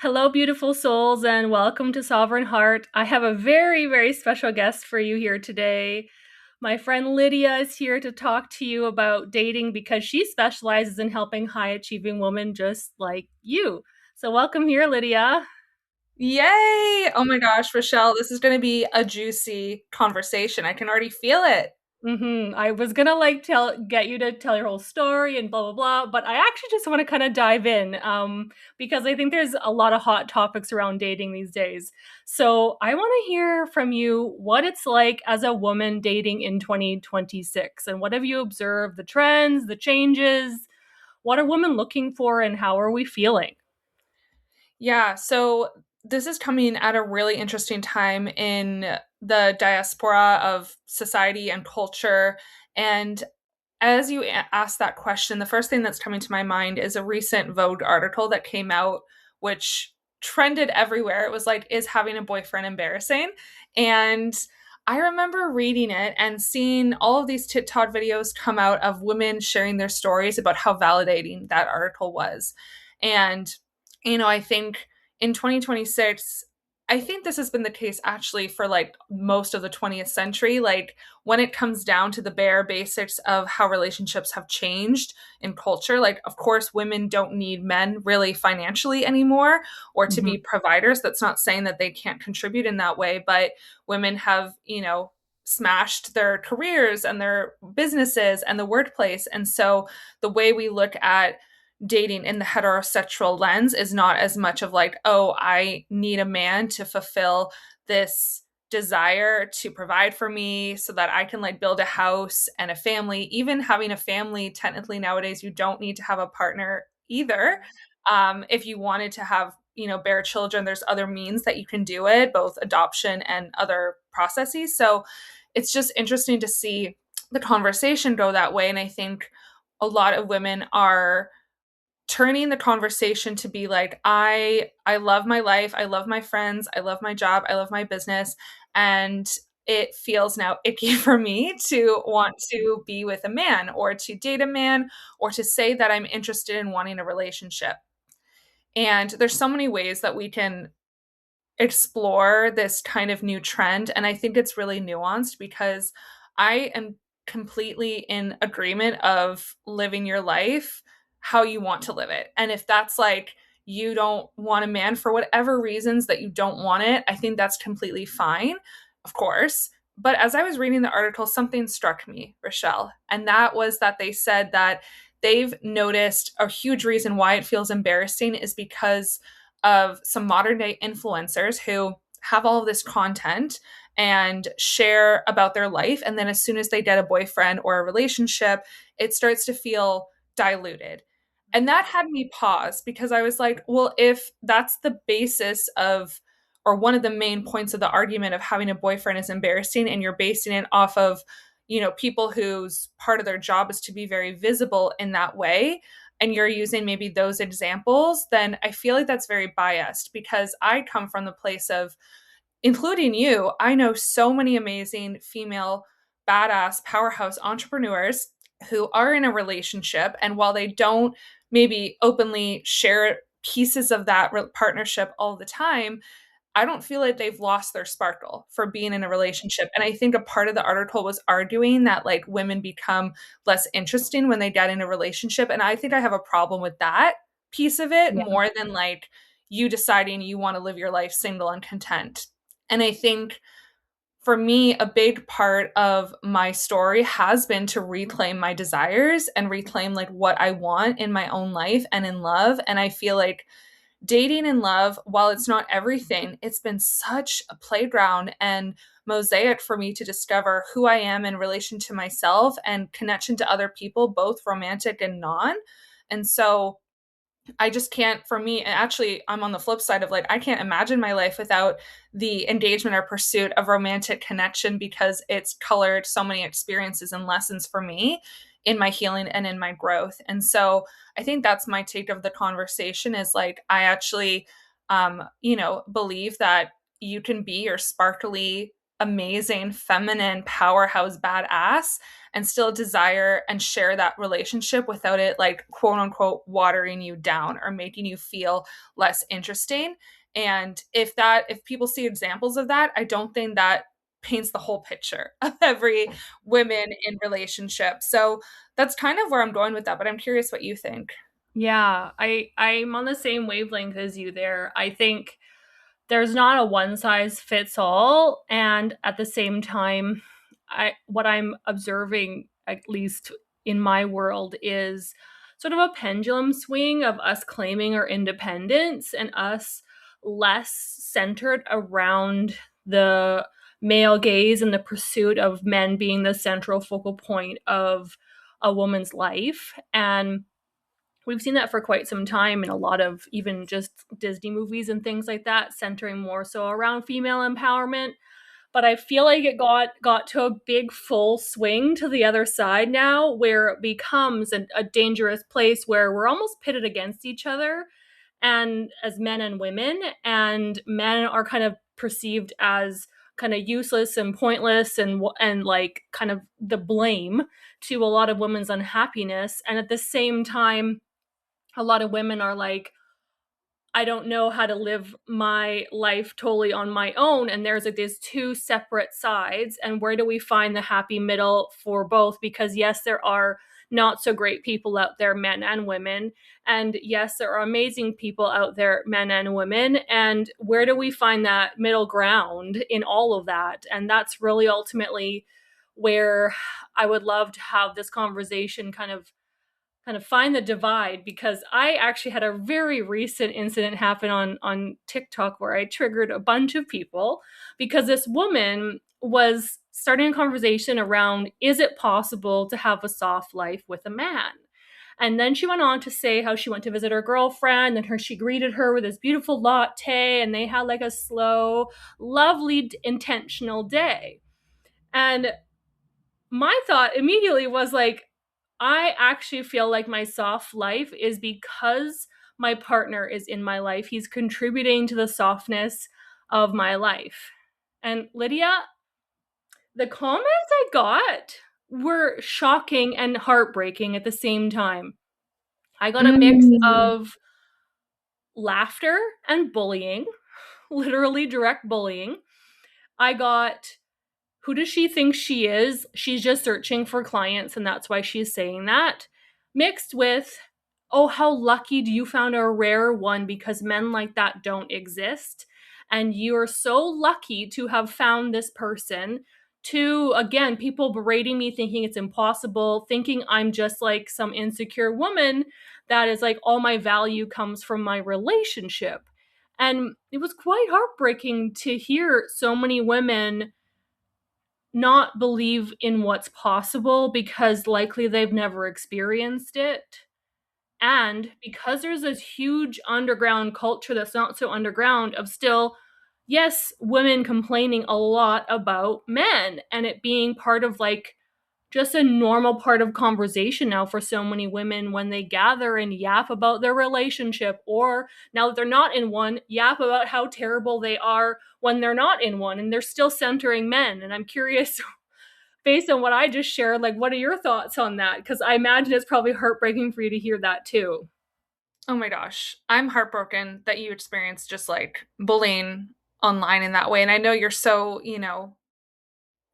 Hello, beautiful souls, and welcome to Sovereign Heart. I have a very, very special guest for you here today. My friend Lydia is here to talk to you about dating because she specializes in helping high achieving women just like you. So, welcome here, Lydia. Yay! Oh my gosh, Rochelle, this is going to be a juicy conversation. I can already feel it. I was gonna get you to tell your whole story and blah blah blah, but I actually just want to kind of dive in because I think there's a lot of hot topics around dating these days. So I want to hear from you what it's like as a woman dating in 2026, and what have you observed, the trends, the changes, what are women looking for, and how are we feeling? Yeah, so this is coming at a really interesting time in the diaspora of society and culture. And as you ask that question, the first thing that's coming to my mind is a recent Vogue article that came out, which trended everywhere. It was like, is having a boyfriend embarrassing? And I remember reading it and seeing all of these TikTok videos come out of women sharing their stories about how validating that article was. And, I think in 2026, I think this has been the case actually for like most of the 20th century. Like when it comes down to the bare basics of how relationships have changed in culture, like, of course, women don't need men really financially anymore or to be Mhm. providers. That's not saying that they can't contribute in that way, but women have, smashed their careers and their businesses and the workplace. And so the way we look at dating in the heterosexual lens is not as much of like, oh, I need a man to fulfill this desire to provide for me so that I can like build a house and a family. Even having a family, technically nowadays, you don't need to have a partner either. If you wanted to have, bear children, there's other means that you can do it, both adoption and other processes. So it's just interesting to see the conversation go that way. And I think a lot of women are turning the conversation to be like, I love my life, I love my friends, I love my job, I love my business, and it feels now icky for me to want to be with a man or to date a man or to say that I'm interested in wanting a relationship. And there's so many ways that we can explore this kind of new trend. And I think it's really nuanced because I am completely in agreement of living your life how you want to live it. And if that's like you don't want a man for whatever reasons that you don't want it, I think that's completely fine, of course. But as I was reading the article, something struck me, Rochelle, and that was that they said that they've noticed a huge reason why it feels embarrassing is because of some modern day influencers who have all of this content and share about their life. And then as soon as they get a boyfriend or a relationship, it starts to feel diluted. And that had me pause because I was like, well, if that's the basis of, or one of the main points of the argument of having a boyfriend is embarrassing, and you're basing it off of, people whose part of their job is to be very visible in that way, and you're using maybe those examples, then I feel like that's very biased because I come from the place of, including you, I know so many amazing female, badass, powerhouse entrepreneurs who are in a relationship. And while they don't maybe openly share pieces of that partnership all the time, I don't feel like they've lost their sparkle for being in a relationship. And I think a part of the article was arguing that like women become less interesting when they get in a relationship. And I think I have a problem with that piece of it Yeah. more than like you deciding you want to live your life single and content. And I think for me, a big part of my story has been to reclaim my desires and reclaim like what I want in my own life and in love. And I feel like dating and love, while it's not everything, it's been such a playground and mosaic for me to discover who I am in relation to myself and connection to other people, both romantic and non. And so I just can't, for me, and actually, I'm on the flip side of like, I can't imagine my life without the engagement or pursuit of romantic connection because it's colored so many experiences and lessons for me in my healing and in my growth. And so I think that's my take of the conversation is like, I actually, believe that you can be your sparkly amazing, feminine, powerhouse, badass, and still desire and share that relationship without it, like, quote unquote, watering you down or making you feel less interesting. And if people see examples of that, I don't think that paints the whole picture of every women in relationship. So that's kind of where I'm going with that, but I'm curious what you think. Yeah, I'm on the same wavelength as you there. I think there's not a one size fits all, and at the same time, I what I'm observing, at least in my world, is sort of a pendulum swing of us claiming our independence and us less centered around the male gaze and the pursuit of men being the central focal point of a woman's life. And we've seen that for quite some time in a lot of even just Disney movies and things like that, centering more so around female empowerment. But I feel like it got to a big full swing to the other side now, where it becomes a dangerous place where we're almost pitted against each other, and as men and women, and men are kind of perceived as kind of useless and pointless, and like kind of the blame to a lot of women's unhappiness. And at the same time, a lot of women are like, I don't know how to live my life totally on my own. And there's like these two separate sides. And where do we find the happy middle for both? Because yes, there are not so great people out there, men and women. And yes, there are amazing people out there, men and women. And where do we find that middle ground in all of that? And that's really ultimately where I would love to have this conversation kind of find the divide, because I actually had a very recent incident happen on TikTok where I triggered a bunch of people because this woman was starting a conversation around, is it possible to have a soft life with a man? And then she went on to say how she went to visit her girlfriend, and she greeted her with this beautiful latte, and they had like a slow, lovely, intentional day. And my thought immediately was like, I actually feel like my soft life is because my partner is in my life. He's contributing to the softness of my life. And Lydia, the comments I got were shocking and heartbreaking at the same time. I got a mix Mm. of laughter and bullying, literally direct bullying. I got, who does she think she is? She's just searching for clients, and that's why she's saying that. Mixed with, oh, how lucky do you found a rare one because men like that don't exist. And you're so lucky to have found this person. To, again, people berating me, thinking it's impossible, thinking I'm just like some insecure woman that is like, all my value comes from my relationship. And it was quite heartbreaking to hear so many women not believe in what's possible because likely they've never experienced it. And because there's this huge underground culture that's not so underground of still, yes, women complaining a lot about men and it being part of like just a normal part of conversation now for so many women when they gather and yap about their relationship, or now that they're not in one, yap about how terrible they are when they're not in one, and they're still centering men. And I'm curious, based on what I just shared, like, what are your thoughts on that? Because I imagine it's probably heartbreaking for you to hear that too. Oh my gosh. I'm heartbroken that you experienced just like bullying online in that way. And I know you're so,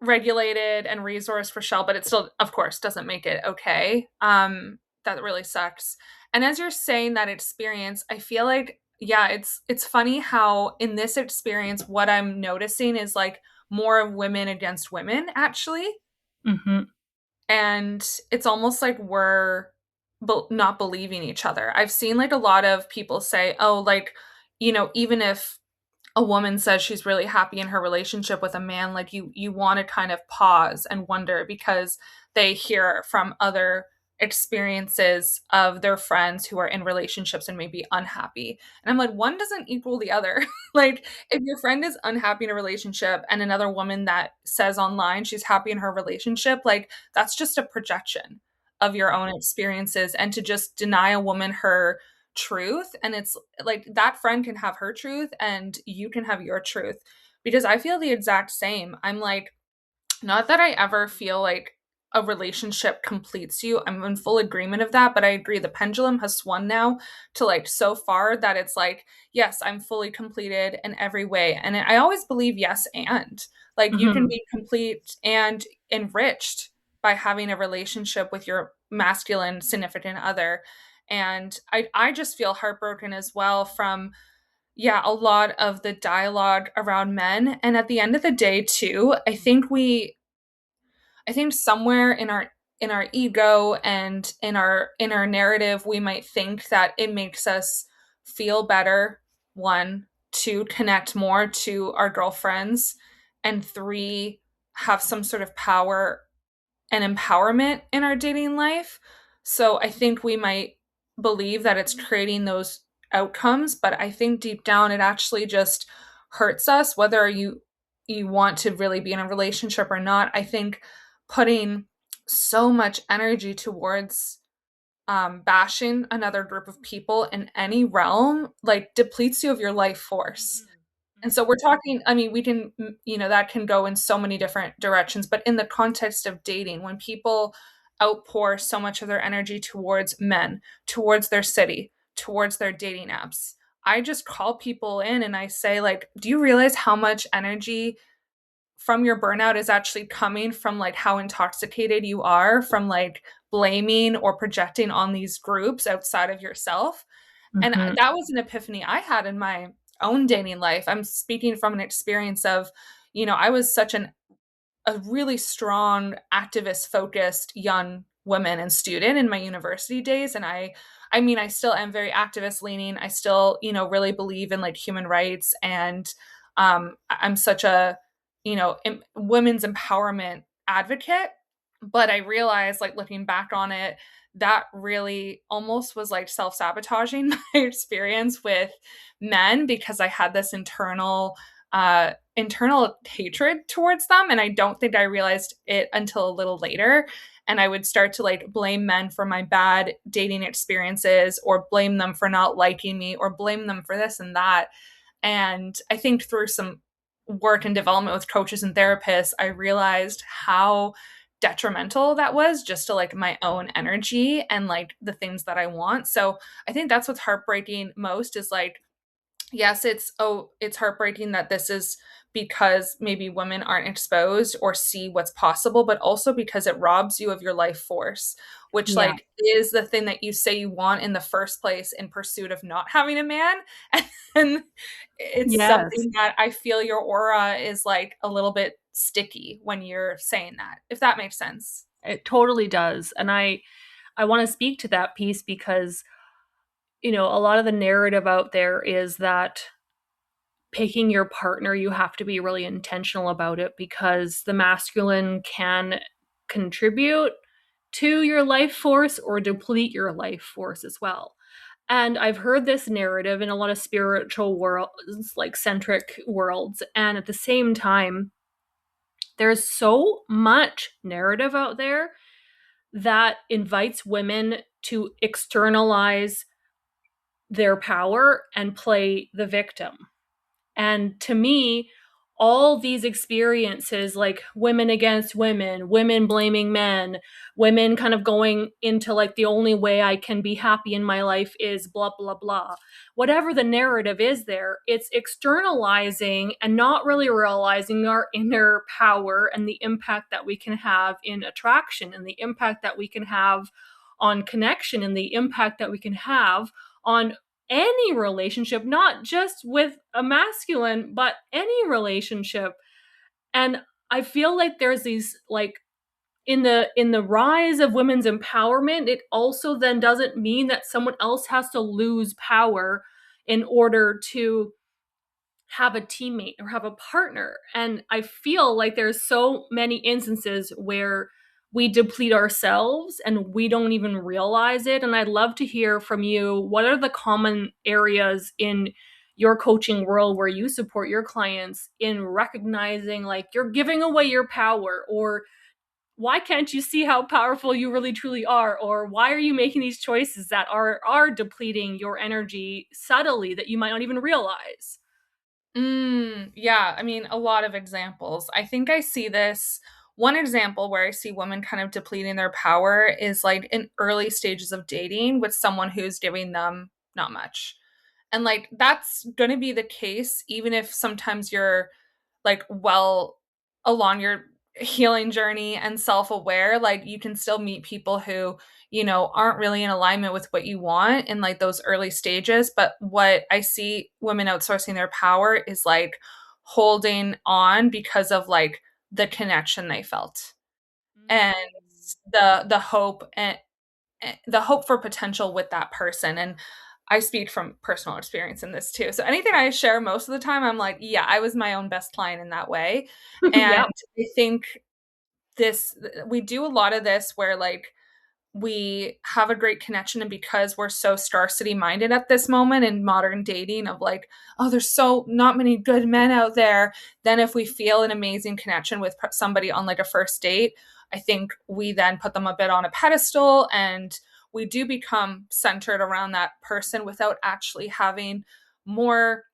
regulated and resourced for Shell, but it still, of course, doesn't make it okay. That really sucks. And as you're saying that experience, I feel like, yeah, it's funny how in this experience, what I'm noticing is like more of women against women, actually. Mm-hmm. And it's almost like we're not believing each other. I've seen like a lot of people say, oh, like, even if a woman says she's really happy in her relationship with a man, like you want to kind of pause and wonder because they hear from other experiences of their friends who are in relationships and maybe unhappy. And I'm like, one doesn't equal the other. Like if your friend is unhappy in a relationship and another woman that says online she's happy in her relationship, like that's just a projection of your own experiences. And to just deny a woman her truth, and it's like that friend can have her truth and you can have your truth, because I feel the exact same. I'm like, not that I ever feel like a relationship completes you. I'm in full agreement of that, but I agree the pendulum has swung now to like so far that it's like, yes, I'm fully completed in every way. And I always believe yes, and like you can Hmm. be complete and enriched by having a relationship with your masculine significant other. And I just feel heartbroken as well from, yeah, a lot of the dialogue around men. And at the end of the day, too, I think somewhere in our ego and in our narrative, we might think that it makes us feel better, one, to connect more to our girlfriends, and three, have some sort of power and empowerment in our dating life. So I think we might believe that it's creating those outcomes, but I think deep down it actually just hurts us whether you want to really be in a relationship or not. I think putting so much energy towards bashing another group of people in any realm like depletes you of your life force. And so we're talking, I mean, we can, that can go in so many different directions, but in the context of dating, when people outpour so much of their energy towards men, towards their city, towards their dating apps, I just call people in and I say, like, do you realize how much energy from your burnout is actually coming from like how intoxicated you are from like blaming or projecting on these groups outside of yourself? And Hmm. that was an epiphany I had in my own dating life. I'm speaking from an experience of, I was such a really strong activist focused young woman and student in my university days, and I mean I still am very activist leaning. I still, really believe in like human rights, and I'm such a, women's empowerment advocate. But I realized, like, looking back on it, that really almost was like self-sabotaging my experience with men, because I had this internal hatred towards them, and I don't think I realized it until a little later. And I would start to like blame men for my bad dating experiences, or blame them for not liking me, or blame them for this and that. And I think through some work and development with coaches and therapists, I realized how detrimental that was just to like my own energy and like the things that I want. So I think that's what's heartbreaking most is like, yes, it's heartbreaking that this is because maybe women aren't exposed or see what's possible, but also because it robs you of your life force, which Yeah. like is the thing that you say you want in the first place in pursuit of not having a man. And it's Yes, something that I feel your aura is like a little bit sticky when you're saying that, if that makes sense. it totally does. And I want to speak to that piece because, a lot of the narrative out there is that picking your partner, you have to be really intentional about it because the masculine can contribute to your life force or deplete your life force as well. And I've heard this narrative in a lot of spiritual worlds, like centric worlds. And at the same time, there's so much narrative out there that invites women to externalize their power and play the victim. And to me, all these experiences, like women against women, women blaming men, women kind of going into like the only way I can be happy in my life is blah, blah, blah. Whatever the narrative is there, it's externalizing and not really realizing our inner power and the impact that we can have in attraction and the impact that we can have on connection and the impact that we can have on any relationship, not just with a masculine, but any relationship. And I feel like there's these like in the rise of women's empowerment, it also then doesn't mean that someone else has to lose power in order to have a teammate or have a partner. And I feel like there's so many instances where we deplete ourselves and we don't even realize it. And I'd love to hear from you, what are the common areas in your coaching world where you support your clients in recognizing like you're giving away your power, or why can't you see how powerful you really truly are, or why are you making these choices that are depleting your energy subtly that you might not even realize? Yeah, I mean, a lot of examples. I think I see this. One example where I see women kind of depleting their power is like in early stages of dating with someone who's giving them not much. And like that's going to be the case, even if sometimes you're like well along your healing journey and self-aware, like you can still meet people who, aren't really in alignment with what you want in like those early stages. But what I see women outsourcing their power is like holding on because of like the connection they felt and the hope and the hope for potential with that person. And I speak from personal experience in this too. So anything I share most of the time, I'm like, yeah, I was my own best client in that way. And Yeah. I think this, we do a lot of this where like we have a great connection, and because we're so scarcity minded at this moment in modern dating of like, oh, there's so not many good men out there, then if we feel an amazing connection with somebody on like a first date, I think we then put them a bit on a pedestal, and we do become centered around that person without actually having more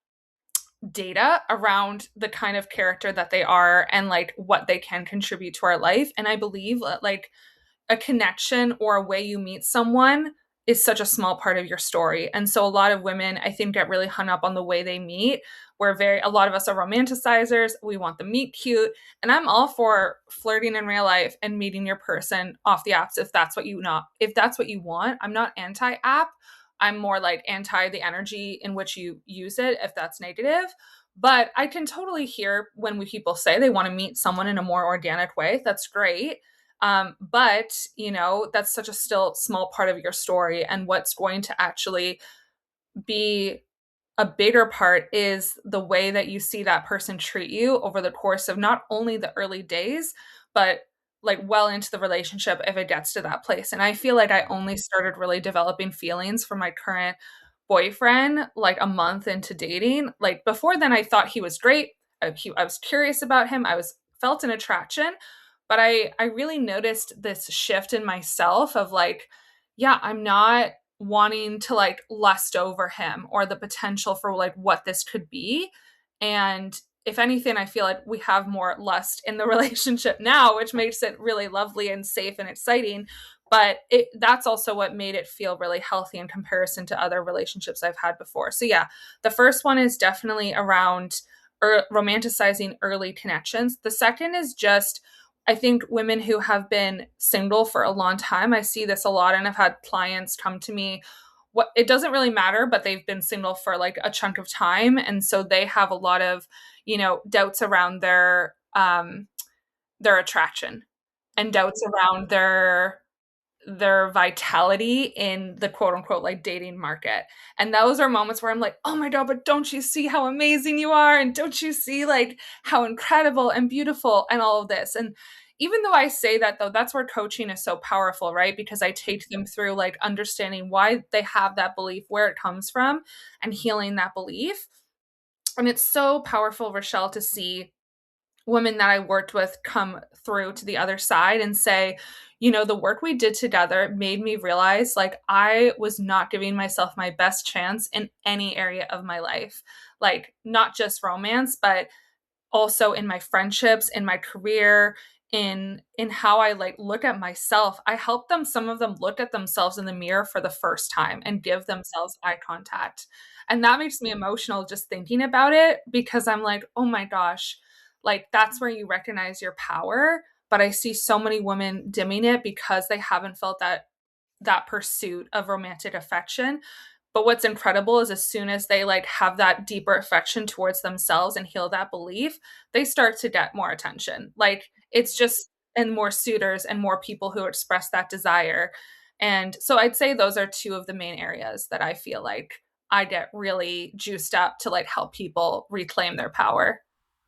data around the kind of character that they are and like what they can contribute to our life. And I believe that like a connection or a way you meet someone is such a small part of your story. And so a lot of women, I think, get really hung up on the way they meet. A lot of us are romanticizers. We want the meet cute. And I'm all for flirting in real life and meeting your person off the apps if that's what you want. I'm not anti app. I'm more like anti the energy in which you use it if that's negative. But I can totally hear when people say they want to meet someone in a more organic way. That's great. But that's such a still small part of your story, and what's going to actually be a bigger part is the way that you see that person treat you over the course of not only the early days, but like well into the relationship if it gets to that place. And I feel like I only started really developing feelings for my current boyfriend like a month into dating. Like before then, I thought he was great. I was curious about him. I was felt an attraction, but I really noticed this shift in myself of like, yeah, I'm not wanting to like lust over him or the potential for like what this could be. And if anything, I feel like we have more lust in the relationship now, which makes it really lovely and safe and exciting. But that's also what made it feel really healthy in comparison to other relationships I've had before. So, yeah, the first one is definitely around romanticizing early connections. The second is just, I think women who have been single for a long time, I see this a lot, and I've had clients come to me. What it doesn't really matter, but they've been single for like a chunk of time, and so they have a lot of, doubts around their attraction and doubts around their vitality in the quote unquote like dating market. And those are moments where I'm like, oh my God, but don't you see how amazing you are? And don't you see like how incredible and beautiful and all of this? And even though I say that though, that's where coaching is so powerful, right? Because I take them through like understanding why they have that belief, where it comes from, and healing that belief. And it's so powerful, Rachele, to see women that I worked with come through to the other side and say, the work we did together made me realize like I was not giving myself my best chance in any area of my life. Like not just romance, but also in my friendships, in my career, in how I like look at myself. I help them, some of them look at themselves in the mirror for the first time and give themselves eye contact. And that makes me emotional just thinking about it, because I'm like, oh my gosh, like that's where you recognize your power. But I see so many women dimming it because they haven't felt that pursuit of romantic affection. But what's incredible is as soon as they like have that deeper affection towards themselves and heal that belief, they start to get more attention. Like it's just, and more suitors and more people who express that desire. And so I'd say those are two of the main areas that I feel like I get really juiced up to like help people reclaim their power.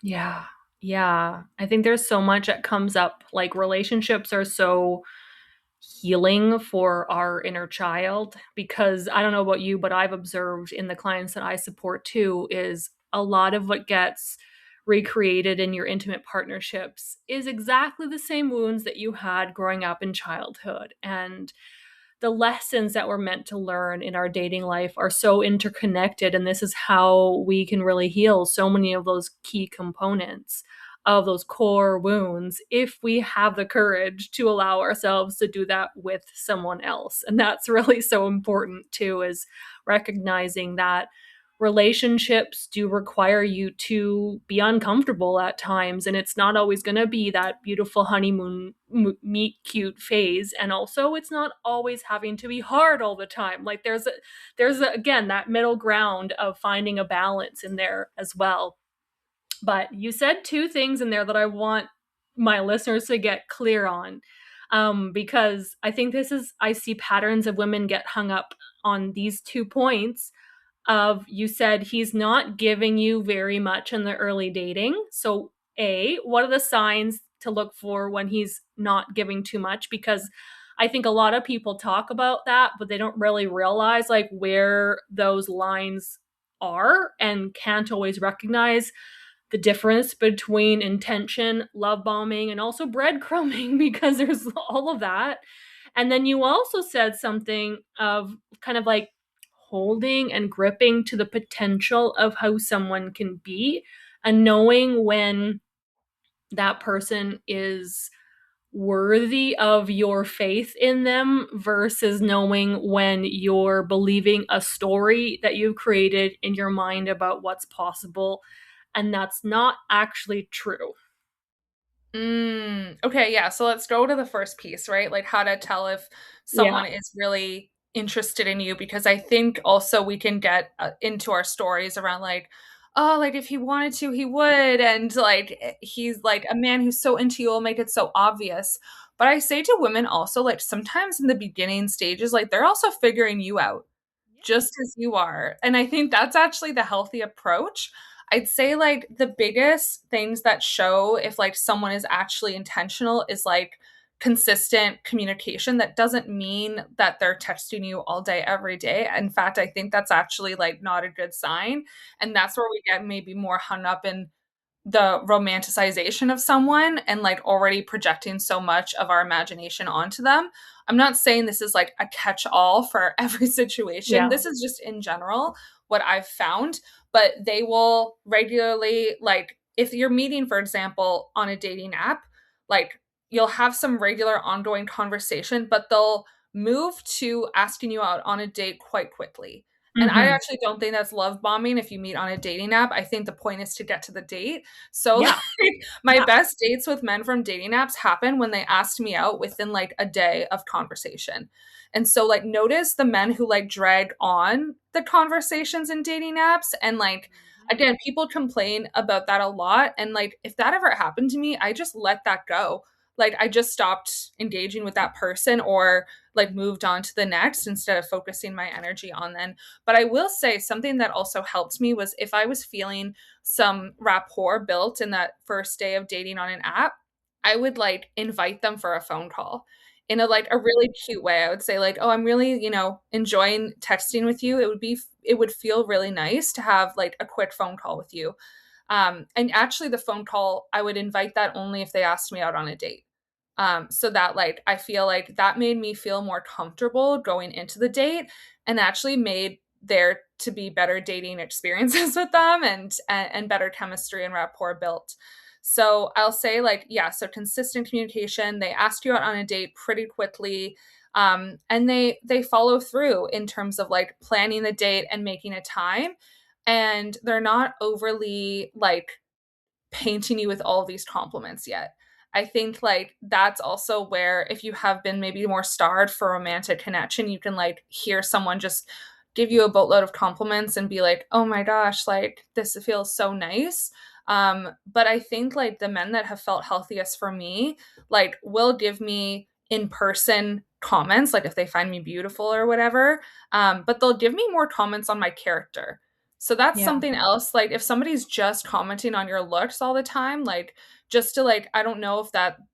Yeah. Yeah. I think there's so much that comes up. Like relationships are so healing for our inner child, because I don't know about you, but I've observed in the clients that I support too is a lot of what gets recreated in your intimate partnerships is exactly the same wounds that you had growing up in childhood. And the lessons that we're meant to learn in our dating life are so interconnected, and this is how we can really heal so many of those key components of those core wounds if we have the courage to allow ourselves to do that with someone else. And that's really so important too, is recognizing that relationships do require you to be uncomfortable at times, and it's not always going to be that beautiful honeymoon meet cute phase, and also it's not always having to be hard all the time. Like again, that middle ground of finding a balance in there as well. But you said two things in there that I want my listeners to get clear on, because I think I see patterns of women get hung up on these 2 points of, you said he's not giving you very much in the early dating. So, what are the signs to look for when he's not giving too much? Because I think a lot of people talk about that, but they don't really realize like where those lines are, and can't always recognize the difference between intention, love bombing, and also breadcrumbing because there's all of that. And then you also said something of kind of like holding and gripping to the potential of how someone can be, and knowing when that person is worthy of your faith in them versus knowing when you're believing a story that you've created in your mind about what's possible, and that's not actually true. Okay, yeah. So let's go to the first piece, right? Like how to tell if Yeah. someone is really interested in you, because I think also we can get into our stories around like, oh, like if he wanted to, he would, and like he's like a man who's so into you will make it so obvious. But I say to women also, like sometimes in the beginning stages, like they're also figuring you out just as you are. And I think that's actually the healthy approach. I'd say like the biggest things that show if like someone is actually intentional is like consistent communication. That doesn't mean that they're texting you all day every day. In fact, I think that's actually like not a good sign. And that's where we get maybe more hung up in the romanticization of someone and like already projecting so much of our imagination onto them. I'm not saying this is like a catch all for every situation. Yeah. This is just in general what I've found, but they will regularly, like, if you're meeting, for example, on a dating app, like, you'll have some regular ongoing conversation, but they'll move to asking you out on a date quite quickly. And I Hmm. actually don't think that's love bombing if you meet on a dating app. I think the point is to get to the date. So like Yeah. my Yeah. best dates with men from dating apps happen when they asked me out within like a day of conversation. And so like notice the men who like drag on the conversations in dating apps, and like again, people complain about that a lot, and like if that ever happened to me, I just let that go. Like I just stopped engaging with that person, or like moved on to the next instead of focusing my energy on them. But I will say something that also helped me was if I was feeling some rapport built in that first day of dating on an app, I would like invite them for a phone call in a like a really cute way. I would say like, "Oh, I'm really, enjoying texting with you. It would feel really nice to have like a quick phone call with you." And actually the phone call, I would invite that only if they asked me out on a date. So that like I feel like that made me feel more comfortable going into the date, and actually made there to be better dating experiences with them, and better chemistry and rapport built. So I'll say like, yeah, so consistent communication. They ask you out on a date pretty quickly. And they follow through in terms of like planning the date and making a time. And they're not overly like painting you with all these compliments yet. I think like that's also where if you have been maybe more starved for romantic connection, you can like hear someone just give you a boatload of compliments and be like, "Oh my gosh, like this feels so nice." But I think like the men that have felt healthiest for me, like will give me in person comments, like if they find me beautiful or whatever. But they'll give me more comments on my character. So that's Yeah. something else. Like if somebody's just commenting on your looks all the time, like just to like, I don't know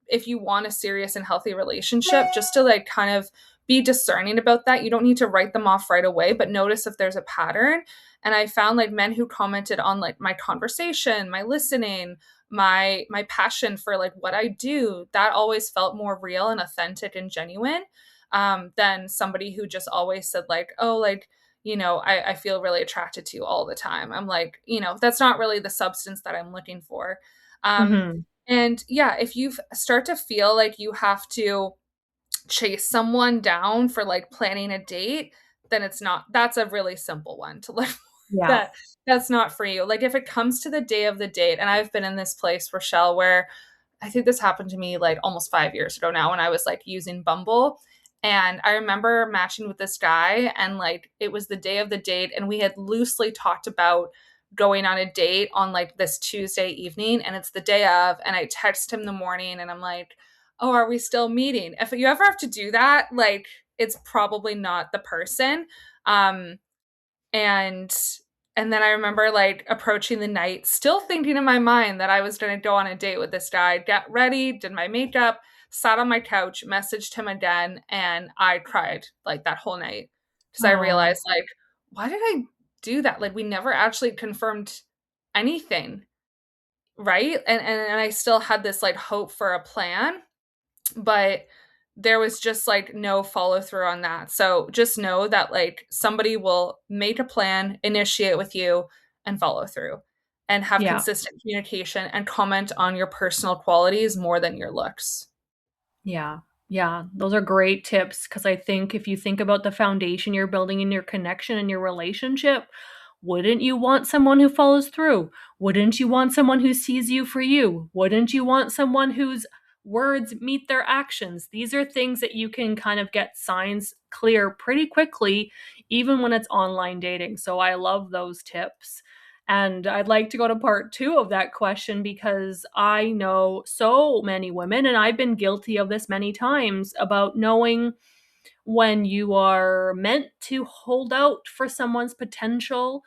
if you want a serious and healthy relationship, just to like kind of be discerning about that. You don't need to write them off right away, but notice if there's a pattern. And I found like men who commented on like my conversation, my listening, my passion for like what I do, that always felt more real and authentic and genuine. than somebody who just always said like, oh, like, I feel really attracted to you all the time. I'm like, that's not really the substance that I'm looking for. Um, Mhm. and yeah, if you start to feel like you have to chase someone down for like planning a date, then that's a really simple one to look Yeah. that that's not for you. Like if it comes to the day of the date, and I've been in this place, Rochelle, where I think this happened to me like almost 5 years ago now when I was like using Bumble. And I remember matching with this guy, and like it was the day of the date, and we had loosely talked about going on a date on like this Tuesday evening, and it's the day of, and I text him the morning and I'm like, oh, are we still meeting? If you ever have to do that, like it's probably not the person. Um, and and then I remember like approaching the night, still thinking in my mind that I was going to go on a date with this guy, get ready, did my makeup, sat on my couch, messaged him again, and I cried like that whole night because I Oh, realized like, why did I do that? Like we never actually confirmed anything, right? And I still had this like hope for a plan, but there was just like no follow through on that. So just know that like somebody will make a plan, initiate with you, and follow through and have yeah. consistent communication and comment on your personal qualities more than your looks. Yeah. Yeah. Those are great tips because I think if you think about the foundation you're building in your connection and your relationship, wouldn't you want someone who follows through? Wouldn't you want someone who sees you for you? Wouldn't you want someone whose words meet their actions? These are things that you can kind of get signs clear pretty quickly, even when it's online dating. So I love those tips. And I'd like to go to part two of that question because I know so many women, and I've been guilty of this many times, about knowing when you are meant to hold out for someone's potential.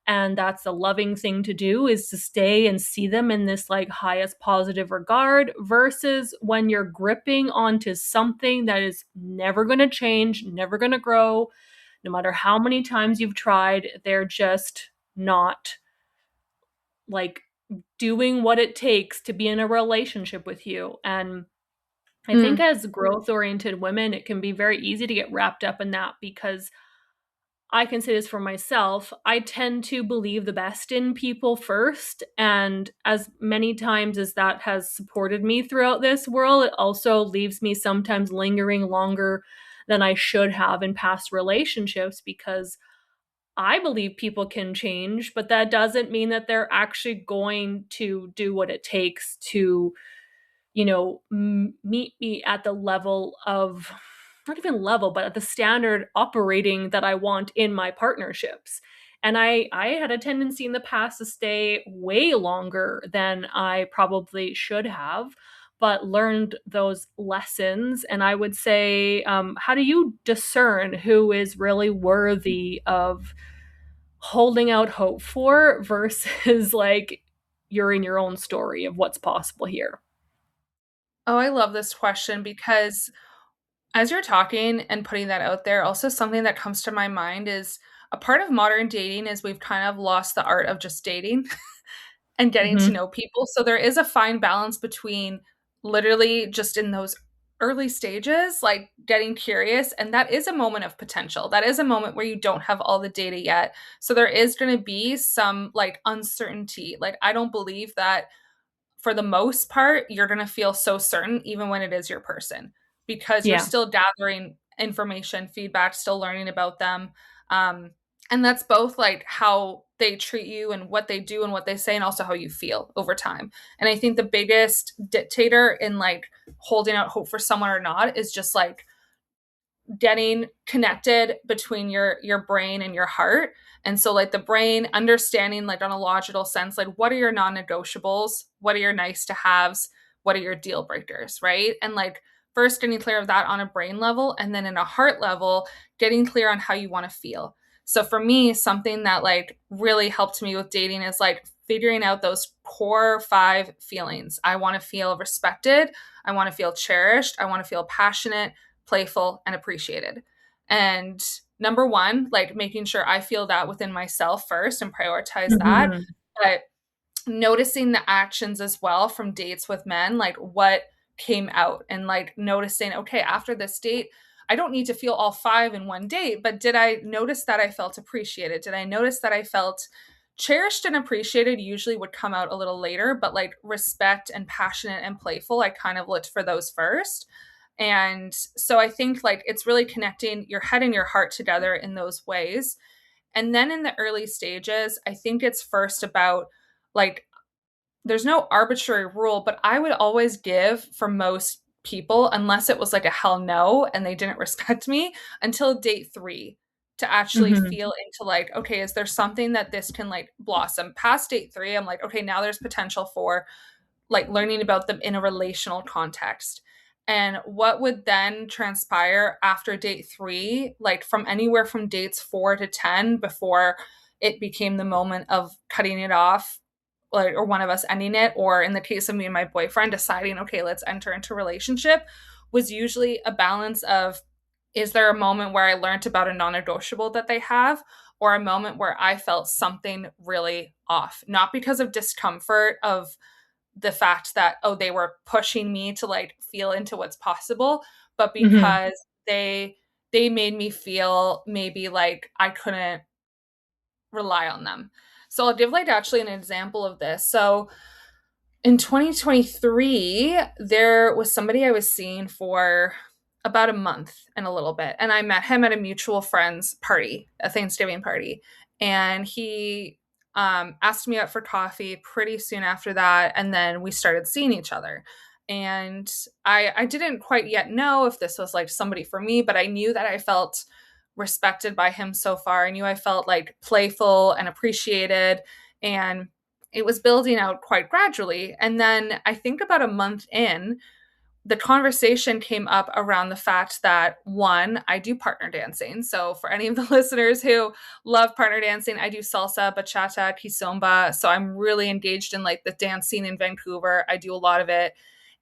And that's a loving thing to do, is to stay and see them in this like highest positive regard, versus when you're gripping onto something that is never going to change, never going to grow, no matter how many times you've tried, they're just not like doing what it takes to be in a relationship with you. And I think Mm. as growth oriented women, it can be very easy to get wrapped up in that because I can say this for myself. I tend to believe the best in people first. And as many times as that has supported me throughout this world, it also leaves me sometimes lingering longer than I should have in past relationships because I believe people can change, but that doesn't mean that they're actually going to do what it takes to, meet me at the level of, not even level, but at the standard operating that I want in my partnerships. And I had a tendency in the past to stay way longer than I probably should have, but learned those lessons. And I would say, how do you discern who is really worthy of holding out hope for versus like you're in your own story of what's possible here? Oh, I love this question because as you're talking and putting that out there, also something that comes to my mind is a part of modern dating is we've kind of lost the art of just dating and getting to Mhm. know people. So there is a fine balance between literally just in those early stages, like getting curious. And that is a moment of potential. That is a moment where you don't have all the data yet. So there is going to be some like uncertainty. Like, I don't believe that for the most part, you're going to feel so certain, even when it is your person, because you're Yeah. still gathering information, feedback, still learning about them. Um, and that's both like how they treat you and what they do and what they say, and also how you feel over time. And I think the biggest dictator in like holding out hope for someone or not is just like getting connected between your brain and your heart. And so like the brain understanding like on a logical sense, like what are your non-negotiables, what are your nice to haves, what are your deal breakers, right? And like first getting clear of that on a brain level, and then in a heart level getting clear on how you want to feel. So for me, something that like really helped me with dating is like figuring out those core 5 feelings. I want to feel respected, I want to feel cherished, I want to feel passionate, playful, and appreciated. And number one, like making sure I feel that within myself first and prioritize that. Mhm. But noticing the actions as well from dates with men, like what came out, and like noticing, okay, after this date, I don't need to feel all five in one date, but did I notice that I felt appreciated? Did I notice that I felt cherished and appreciated? Usually would come out a little later, but like respect and passionate and playful, I kind of looked for those first. And so I think like it's really connecting your head and your heart together in those ways. And then in the early stages, I think it's first about like, there's no arbitrary rule, but I would always give for most people, unless it was like a hell no and they didn't respect me, until date three to actually Mhm. feel into like, okay, is there something that this can like blossom? Past date three, I'm like, okay, now there's potential for like learning about them in a relational context. And what would then transpire after date three, like from anywhere from dates 4 to 10, before it became the moment of cutting it off, like, or one of us ending it, or in the case of me and my boyfriend deciding, okay, let's enter into a relationship, was usually a balance of, is there a moment where I learned about a non-negotiable that they have, or a moment where I felt something really off, not because of discomfort of the fact that, oh, they were pushing me to like feel into what's possible, but Mhm. because they made me feel maybe like I couldn't rely on them. So I'll give like actually an example of this. So in 2023, there was somebody I was seeing for about a month and a little bit. And I met him at a mutual friend's party, a Thanksgiving party. And he asked me out for coffee pretty soon after that. And then we started seeing each other. And I didn't quite yet know if this was like somebody for me, but I knew that I felt respected by him so far. I knew I felt like playful and appreciated. And it was building out quite gradually. And then I think about a month in, the conversation came up around the fact that one, I do partner dancing. So for any of the listeners who love partner dancing, I do salsa, bachata, kizomba. So I'm really engaged in like the dance scene in Vancouver. I do a lot of it.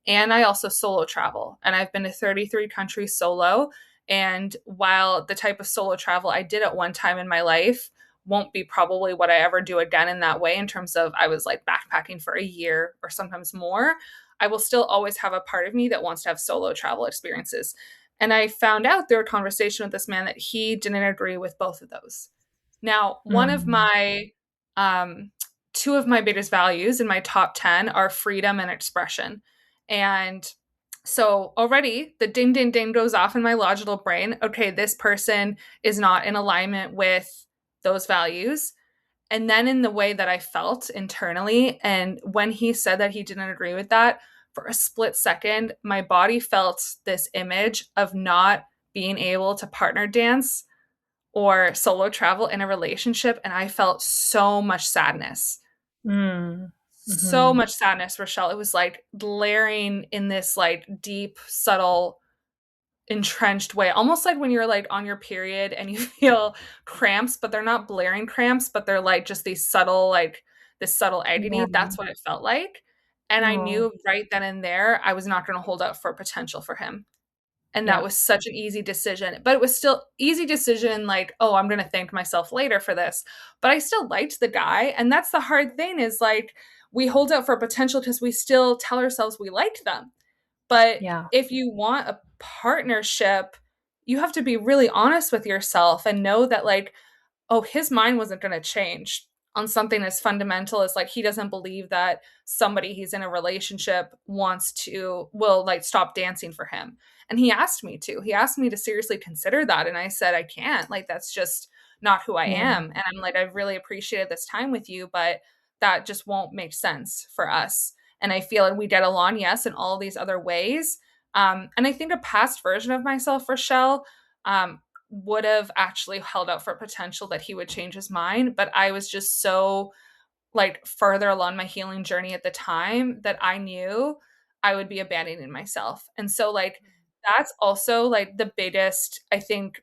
And I also solo travel. And I've been to 33 countries solo. And while the type of solo travel I did at one time in my life won't be probably what I ever do again in that way, in terms of I was like backpacking for a year or sometimes more, I will still always have a part of me that wants to have solo travel experiences. And I found out through a conversation with this man that he didn't agree with both of those. Now, one of Mm. my um, two of my biggest values in my top 10 are freedom and expression. And so already the ding, ding, ding goes off in my logical brain. Okay, this person is not in alignment with those values. And then in the way that I felt internally, and when he said that he didn't agree with that, for a split second, my body felt this image of not being able to partner dance or solo travel in a relationship. And I felt so much sadness. Mm. So Mhm. much sadness, Rochelle. It was like glaring in this like deep, subtle, entrenched way, almost like when you're like on your period and you feel cramps, but they're not blaring cramps, but they're like just these subtle, like this subtle agony. Yeah. That's what it felt like. And I Oh, knew right then and there I was not going to hold out for potential for him. And that yeah. was such an easy decision, but it was still easy decision, like, oh, I'm going to thank myself later for this. But I still liked the guy. And that's the hard thing, is like we hold out for potential because we still tell ourselves we liked them. But Yeah. if you want a partnership, you have to be really honest with yourself and know that, like, oh, his mind wasn't going to change on something as fundamental as like he doesn't believe that somebody he's in a relationship will like stop dancing for him. And he asked me to. He asked me to seriously consider that. And I said, I can't. Like, that's just not who I Yeah. am. And I'm like, I've really appreciated this time with you, but that just won't make sense for us. And I feel like we get along, yes, in all these other ways. And I think a past version of myself, Rochelle, would have actually held out for potential that he would change his mind. But I was just so like further along my healing journey at the time that I knew I would be abandoning myself. And so like that's also like the biggest, I think,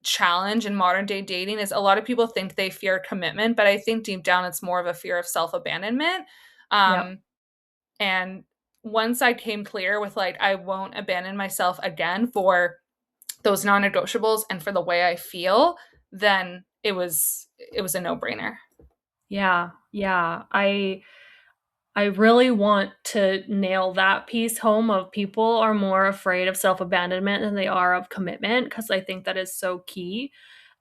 challenge in modern day dating is a lot of people think they fear commitment, but I think deep down it's more of a fear of self-abandonment. Yep. Um and once I came clear with like I won't abandon myself again for those non-negotiables and for the way I feel, then it was a no-brainer. Yeah. Yeah. I really want to nail that piece home of people are more afraid of self-abandonment than they are of commitment because I think that is so key.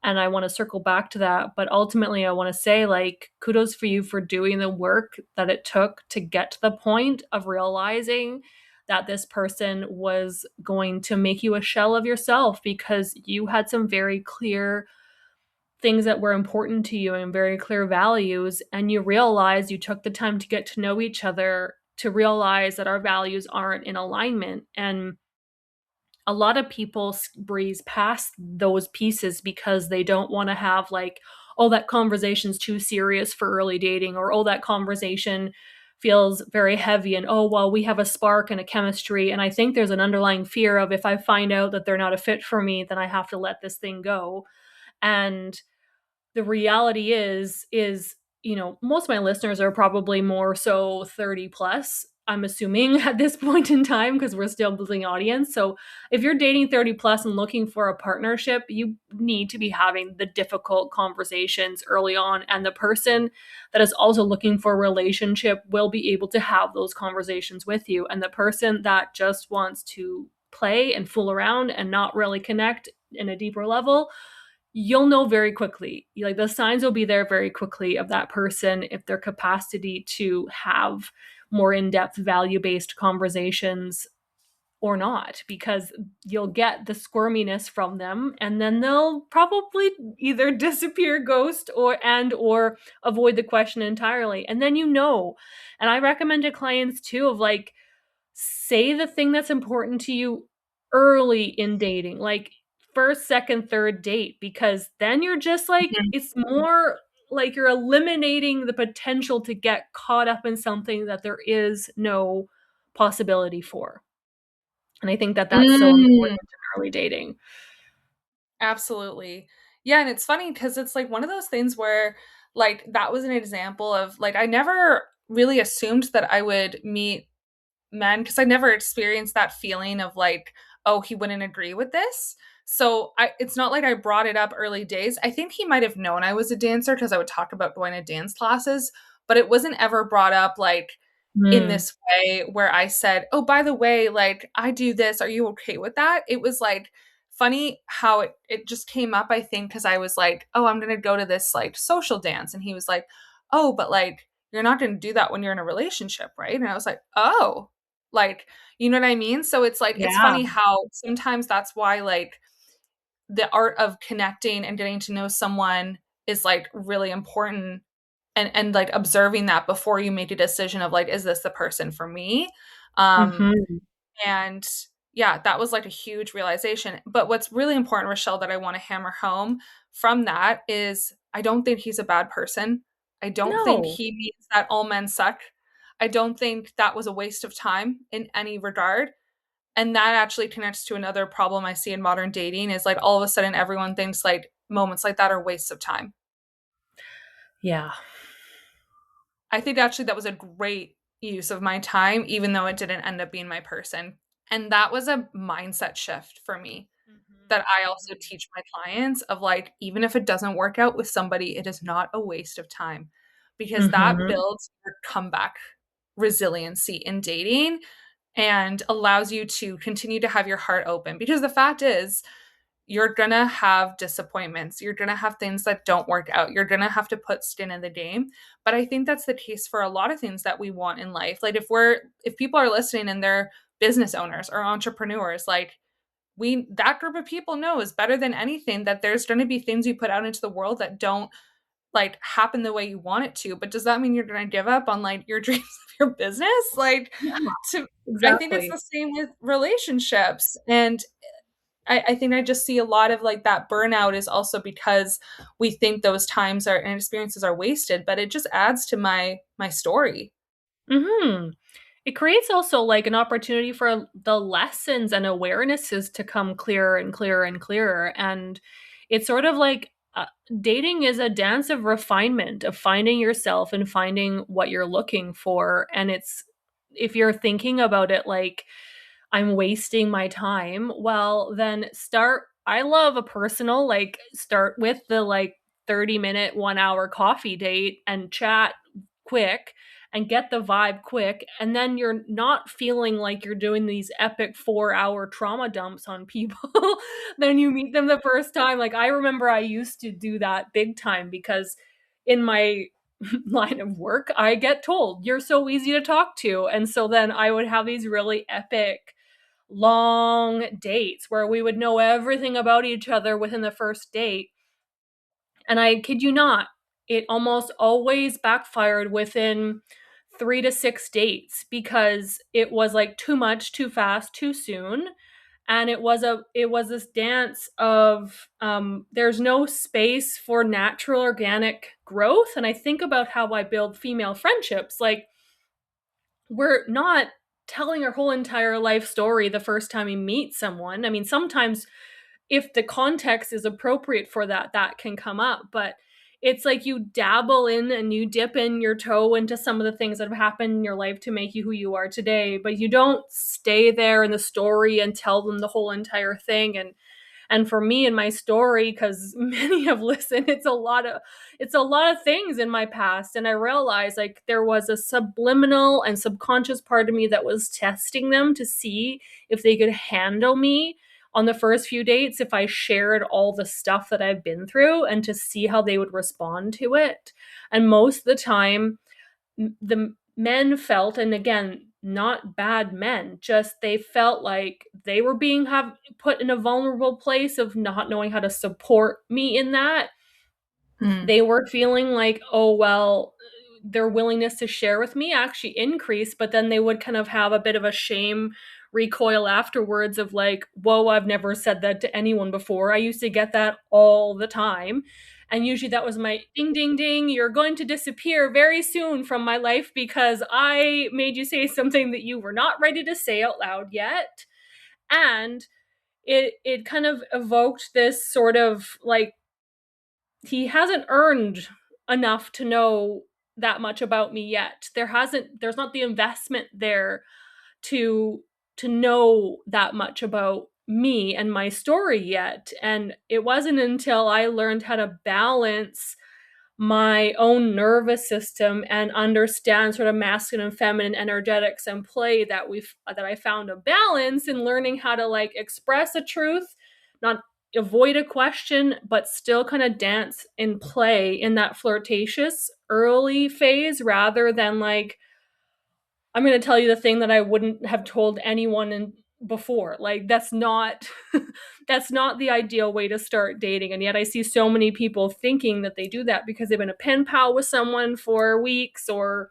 And I want to circle back to that. But ultimately, I want to say, like, kudos for you for doing the work that it took to get to the point of realizing that this person was going to make you a shell of yourself because you had some very clear things that were important to you and very clear values, and you realize you took the time to get to know each other to realize that our values aren't in alignment. And a lot of people breeze past those pieces because they don't want to have, like, oh, that conversation's too serious for early dating, or oh, that conversation feels very heavy, and oh, well, we have a spark and a chemistry. And I think there's an underlying fear of, if I find out that they're not a fit for me, then I have to let this thing go. And the reality is, most of my listeners are probably more so 30 plus, I'm assuming, at this point in time, because we're still building audience. So if you're dating 30 plus and looking for a partnership, you need to be having the difficult conversations early on, and the person that is also looking for a relationship will be able to have those conversations with you. And the person that just wants to play and fool around and not really connect in a deeper level, you'll know very quickly. Like, the signs will be there very quickly of that person, if their capacity to have more in-depth value-based conversations or not, because you'll get the squirminess from them, and then they'll probably either disappear, ghost, or avoid the question entirely. And then, and I recommend to clients too, of like, say the thing that's important to you early in dating, like first, second, third date, because then you're just like, Mhm. it's more like you're eliminating the potential to get caught up in something that there is no possibility for. And I think that that's so Mm, important in early dating. absolutely. Yeah, and it's funny because it's like one of those things where, like, that was an example of, like, I never really assumed that I would meet men because I never experienced that feeling of like, oh, he wouldn't agree with this. So it's not like I brought it up early days. I think he might have known I was a dancer because I would talk about going to dance classes, but it wasn't ever brought up like in Mm. this way where I said, oh, by the way, like I do this. Are you okay with that? It was like funny how it just came up, I think, because I was like, oh, I'm going to go to this like social dance. And he was like, oh, but like, you're not going to do that when you're in a relationship, right? And I was like, oh, like, you know what I mean? So it's like, it's Yeah. funny how sometimes that's why, like, the art of connecting and getting to know someone is like really important, and like observing that before you make a decision of like, is this the person for me? Um, Hmm. and yeah, that was like a huge realization. But what's really important, Rochelle, that I want to hammer home from that is I don't think he's a bad person. I don't think No. he means that all men suck. I don't think that was a waste of time in any regard. And that actually connects to another problem I see in modern dating is like all of a sudden everyone thinks like moments like that are wastes of time. Yeah. I think actually that was a great use of my time, even though it didn't end up being my person. And that was a mindset shift for me that I also Hmm. teach my clients of like, even if it doesn't work out with somebody, it is not a waste of time because that Hmm. builds your comeback resiliency in dating and allows you to continue to have your heart open. Because the fact is, you're gonna have disappointments. You're gonna have things that don't work out. You're gonna have to put skin in the game. But I think that's the case for a lot of things that we want in life. Like if people are listening and they're business owners or entrepreneurs, like we that group of people knows better than anything that there's going to be things you put out into the world that don't like happen the way you want it to. But does that mean you're going to give up on like your dreams of your business? Like Yeah, to I think it's exactly. the same with relationships. And I think I just see a lot of like that burnout is also because we think those times are and experiences are wasted, but it just adds to my story. Hmm. It creates also like an opportunity for the lessons and awarenesses to come clearer and clearer and clearer. And it's sort of like, dating is a dance of refinement, of finding yourself and finding what you're looking for. And it's, if you're thinking about it like, I'm wasting my time, well, then start. I love a personal, like, start with the like 30-minute, 1 hour coffee date and chat quick, and get the vibe quick, and then you're not feeling like you're doing these epic 4-hour trauma dumps on people. Then you meet them the first time. Like, I remember I used to do that big time because in my line of work, I get told you're so easy to talk to. And so then I would have these really epic long dates where we would know everything about each other within the first date. And I kid you not, it almost always backfired within 3 to 6 dates because it was like too much, too fast, too soon. And it was this dance of there's no space for natural organic growth. And I think about how I build female friendships. Like, we're not telling our whole entire life story the first time we meet someone. I mean, sometimes if the context is appropriate for that, that can come up. But it's like you dabble in and you dip in your toe into some of the things that have happened in your life to make you who you are today. But you don't stay there in the story and tell them the whole entire thing. And for me and my story, because many have listened, it's a lot of things in my past. And I realized like there was a subliminal and subconscious part of me that was testing them to see if they could handle me on the first few dates if I shared all the stuff that I've been through, and to see how they would respond to it. And most of the time, the men felt, and again, not bad men, just they felt like they were being have put in a vulnerable place of not knowing how to support me in that. Hmm. They were feeling like, oh, well, their willingness to share with me actually increased, but then they would kind of have a bit of a shame recoil afterwards of like, whoa, I've never said that to anyone before. I used to get that all the time. And usually that was my ding, ding, ding. You're going to disappear very soon from my life because I made you say something that you were not ready to say out loud yet. And it kind of evoked this sort of like, he hasn't earned enough to know that much about me yet. There's not the investment there to know that much about me and my story yet. And it wasn't until I learned how to balance my own nervous system and understand sort of masculine and feminine energetics and play that I found a balance in learning how to like express a truth, not avoid a question, but still kind of dance and play in that flirtatious early phase rather than like, I'm going to tell you the thing that I wouldn't have told anyone before. Like, that's not that's not the ideal way to start dating. And yet I see so many people thinking that they do that because they've been a pen pal with someone for weeks, or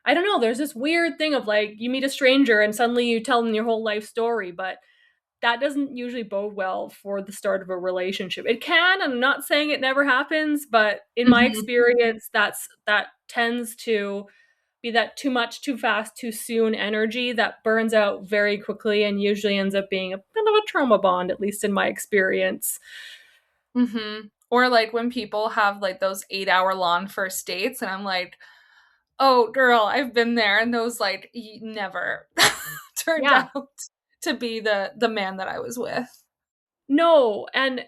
I don't know, there's this weird thing of like you meet a stranger and suddenly you tell them your whole life story, but that doesn't usually bode well for the start of a relationship. It can, I'm not saying it never happens, but in my Mhm. experience, that tends to be that too much, too fast, too soon energy that burns out very quickly and usually ends up being a bit of a trauma bond, at least in my experience. Or like when people have like those 8-hour long first dates, and I'm like, oh, girl, I've been there, and those like never turned Yeah. out to be the man that I was with. No, and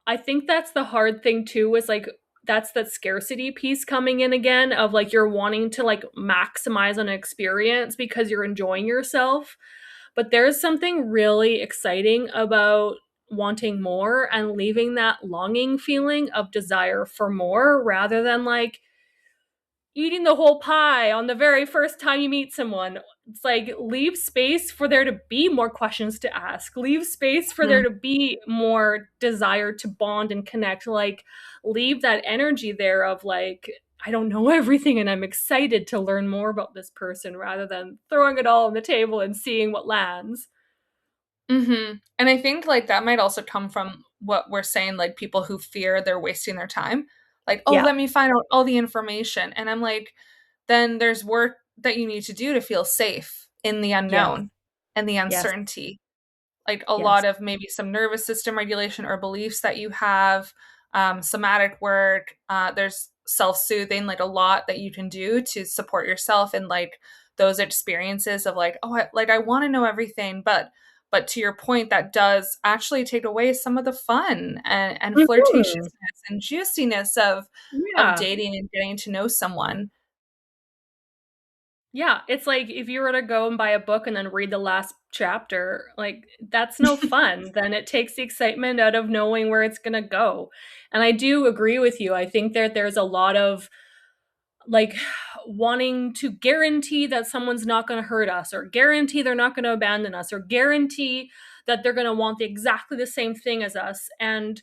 I think that's the hard thing too, is like that's that scarcity piece coming in again of like you're wanting to like maximize an experience because you're enjoying yourself. But there's something really exciting about wanting more and leaving that longing feeling of desire for more rather than like eating the whole pie on the very first time you meet someone. It's like leave space for there to be more questions to ask. Leave space for there Mhm. to be more desire to bond and connect. Like leave that energy there of like I don't know everything and I'm excited to learn more about this person rather than throwing it all on the table and seeing what lands. And I think like that might also come from what we're saying, like people who fear they're wasting their time. Like, oh, Yeah. let me find out all the information. And I'm like, then there's work that you need to do to feel safe in the Yes. unknown and the Yes. uncertainty. Like a Yes. lot of maybe some nervous system regulation or beliefs that you have, somatic work. There's self-soothing, like a lot that you can do to support yourself and like those experiences of like, oh, I want to know everything, but to your point, that does actually take away some of the fun and Mhm. flirtatiousness and juiciness of Yeah. dating and getting to know someone. Yeah, it's like if you were to go and buy a book and then read the last chapter, like that's no fun. Then it takes the excitement out of knowing where it's going to go. And I do agree with you. I think that there's a lot of like wanting to guarantee that someone's not going to hurt us, or guarantee they're not going to abandon us, or guarantee that they're going to want exactly the same thing as us. And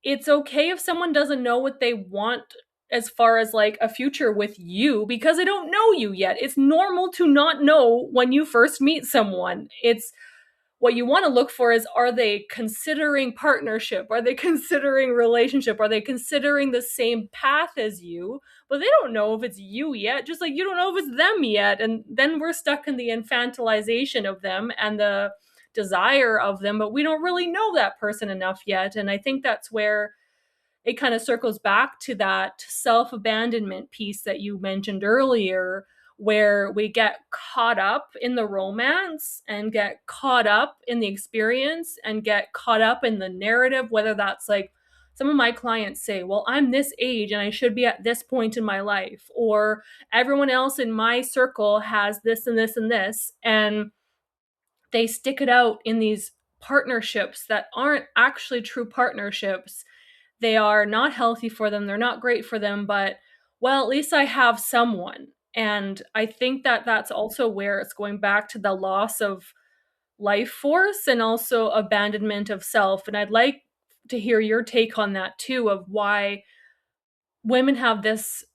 it's okay if someone doesn't know what they want as far as like a future with you, because they don't know you yet. It's normal to not know when you first meet someone. It's what you want to look for is, are they considering partnership? Are they considering relationship? Are they considering the same path as you? But they don't know if it's you yet, just like you don't know if it's them yet. And then we're stuck in the infantilization of them and the desire of them, but we don't really know that person enough yet. And I think that's where it kind of circles back to that self abandonment piece that you mentioned earlier, where we get caught up in the romance and get caught up in the experience and get caught up in the narrative, whether that's like some of my clients say, well, I'm this age and I should be at this point in my life, or everyone else in my circle has this and this and this. And they stick it out in these partnerships that aren't actually true partnerships. They are not healthy for them. They're not great for them, but well, at least I have someone. And I think that that's also where it's going back to the loss of life force and also abandonment of self. And I'd like to hear your take on that too, of why women have this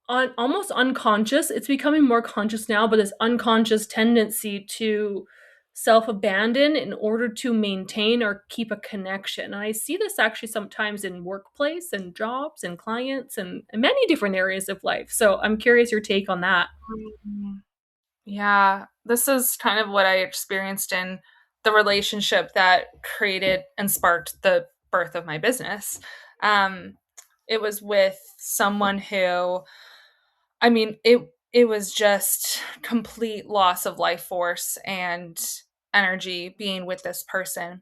almost unconscious, it's becoming more conscious now, but this unconscious tendency to self abandon in order to maintain or keep a connection. And I see this actually sometimes in workplace and jobs and clients and many different areas of life. So I'm curious your take on that. Mhm. Yeah, this is kind of what I experienced in the relationship that created and sparked the birth of my business. Um, it was with someone who, I mean, it was just complete loss of life force and energy being with this person.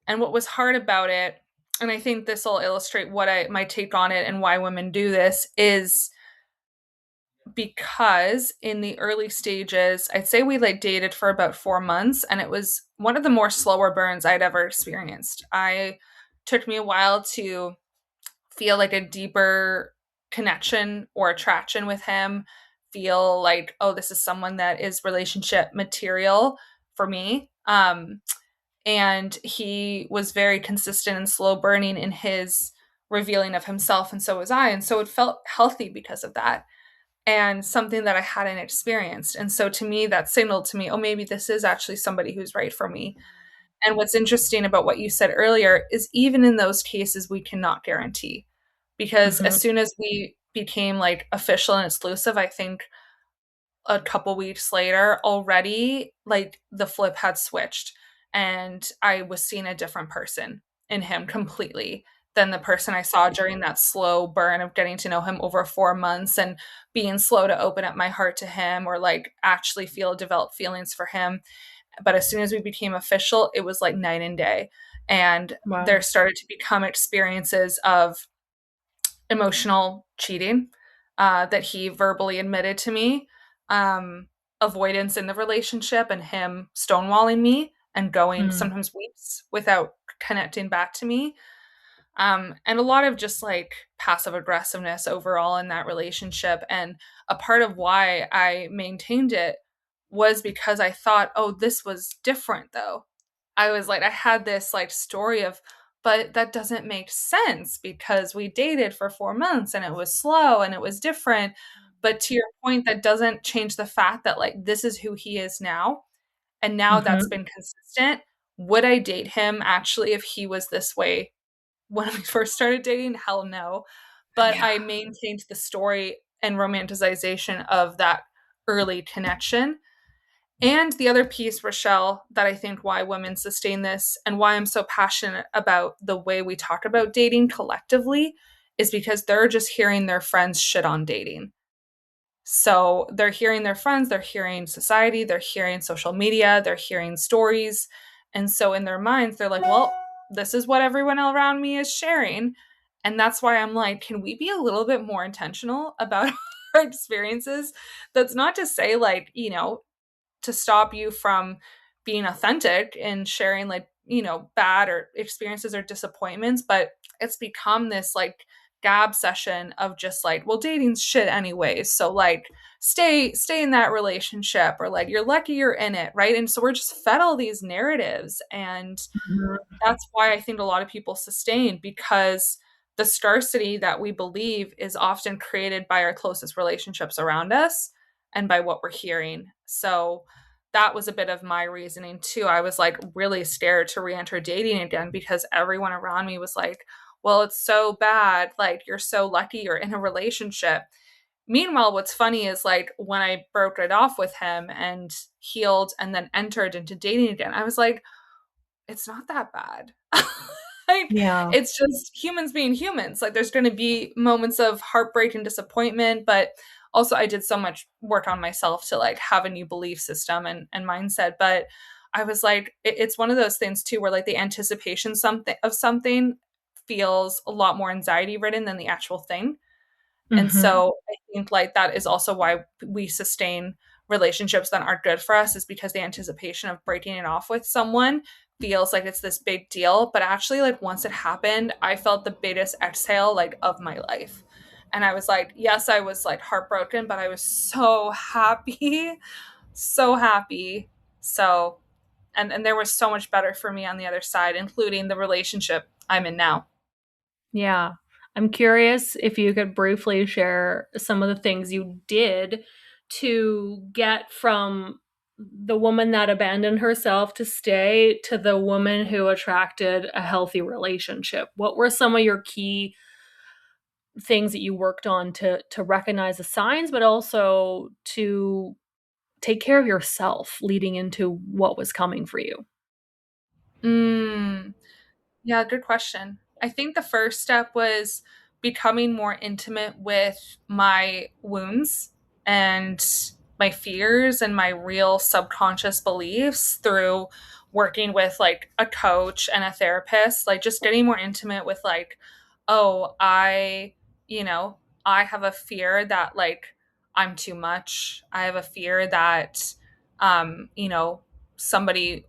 And what was hard about it, and I think this will illustrate what I my take on it and why women do this, is because in the early stages, I'd say we like dated for about 4 months, and it was one of the more slower burns I'd ever experienced. I took me a while to feel like a deeper connection or attraction with him, feel like, oh, this is someone that is relationship material for me. And he was very consistent and slow burning in his revealing of himself, and so was I. And so it felt healthy because of that, and something that I hadn't experienced. And so to me, that signaled to me, oh, maybe this is actually somebody who's right for me. And what's interesting about what you said earlier is even in those cases, we cannot guarantee, because as Mm-hmm. soon as we became like official and exclusive, I think a couple weeks later already, like the flip had switched, and I was seeing a different person in him completely than the person I saw during that slow burn of getting to know him over 4 months and being slow to open up my heart to him or like actually feel develop feelings for him. But as soon as we became official, it was like night and day. And there Wow. started to become experiences of emotional cheating that he verbally admitted to me, avoidance in the relationship, and him stonewalling me and going Mm. sometimes weeks without connecting back to me. And a lot of just like passive aggressiveness overall in that relationship. And a part of why I maintained it was because I thought, oh, this was different though. I was like, I had this like story of, but that doesn't make sense because we dated for 4 months and it was slow and it was different. But to your point, that doesn't change the fact that like this is who he is now. And now that's Mm-hmm. been consistent. Would I date him actually if he was this way when we first started dating? Hell no. But Yeah. I maintained the story and romanticization of that early connection. And the other piece, Rochelle, that I think why women sustain this and why I'm so passionate about the way we talk about dating collectively is because they're just hearing their friends shit on dating. So they're hearing their friends, they're hearing society, they're hearing social media, they're hearing stories. And so in their minds, they're like, well, this is what everyone around me is sharing. And that's why I'm like, can we be a little bit more intentional about our experiences. That's not to say, like, to stop you from being authentic and sharing, like, bad or experiences or disappointments, but it's become this like gab session of just like, well, dating's shit anyways, so like stay in that relationship, or like you're lucky you're in it, right? And so we're just fed all these narratives, and Mhm. that's why I think a lot of people sustain, because the scarcity that we believe is often created by our closest relationships around us and by what we're hearing. So that was a bit of my reasoning too. I was like really scared to re-enter dating again because everyone around me was like, well, it's so bad. Like, you're so lucky you're in a relationship. Meanwhile, what's funny is like when I broke it off with him and healed and then entered into dating again, I was like, it's not that bad. Like, Yeah. it's just humans being humans. Like, there's going to be moments of heartbreak and disappointment, but also I did so much work on myself to like have a new belief system and mindset. But I was like, it's one of those things too, where like the anticipation something feels a lot more anxiety ridden than the actual thing. And Mhm. so I think like that is also why we sustain relationships that aren't good for us, is because the anticipation of breaking it off with someone feels like it's this big deal. But actually, like once it happened, I felt the biggest exhale like of my life. And I was like, yes, I was like heartbroken, but I was so happy, so happy. So and there was so much better for me on the other side, including the relationship I'm in now. Yeah. I'm curious if you could briefly share some of the things you did to get from the woman that abandoned herself to stay to the woman who attracted a healthy relationship. What were some of your key things that you worked on to recognize the signs, but also to take care of yourself leading into what was coming for you? Mm. Yeah, good question. I think the first step was becoming more intimate with my wounds and my fears and my real subconscious beliefs through working with like a coach and a therapist, like just getting more intimate with like, oh, you know, I have a fear that like I'm too much. I have a fear that somebody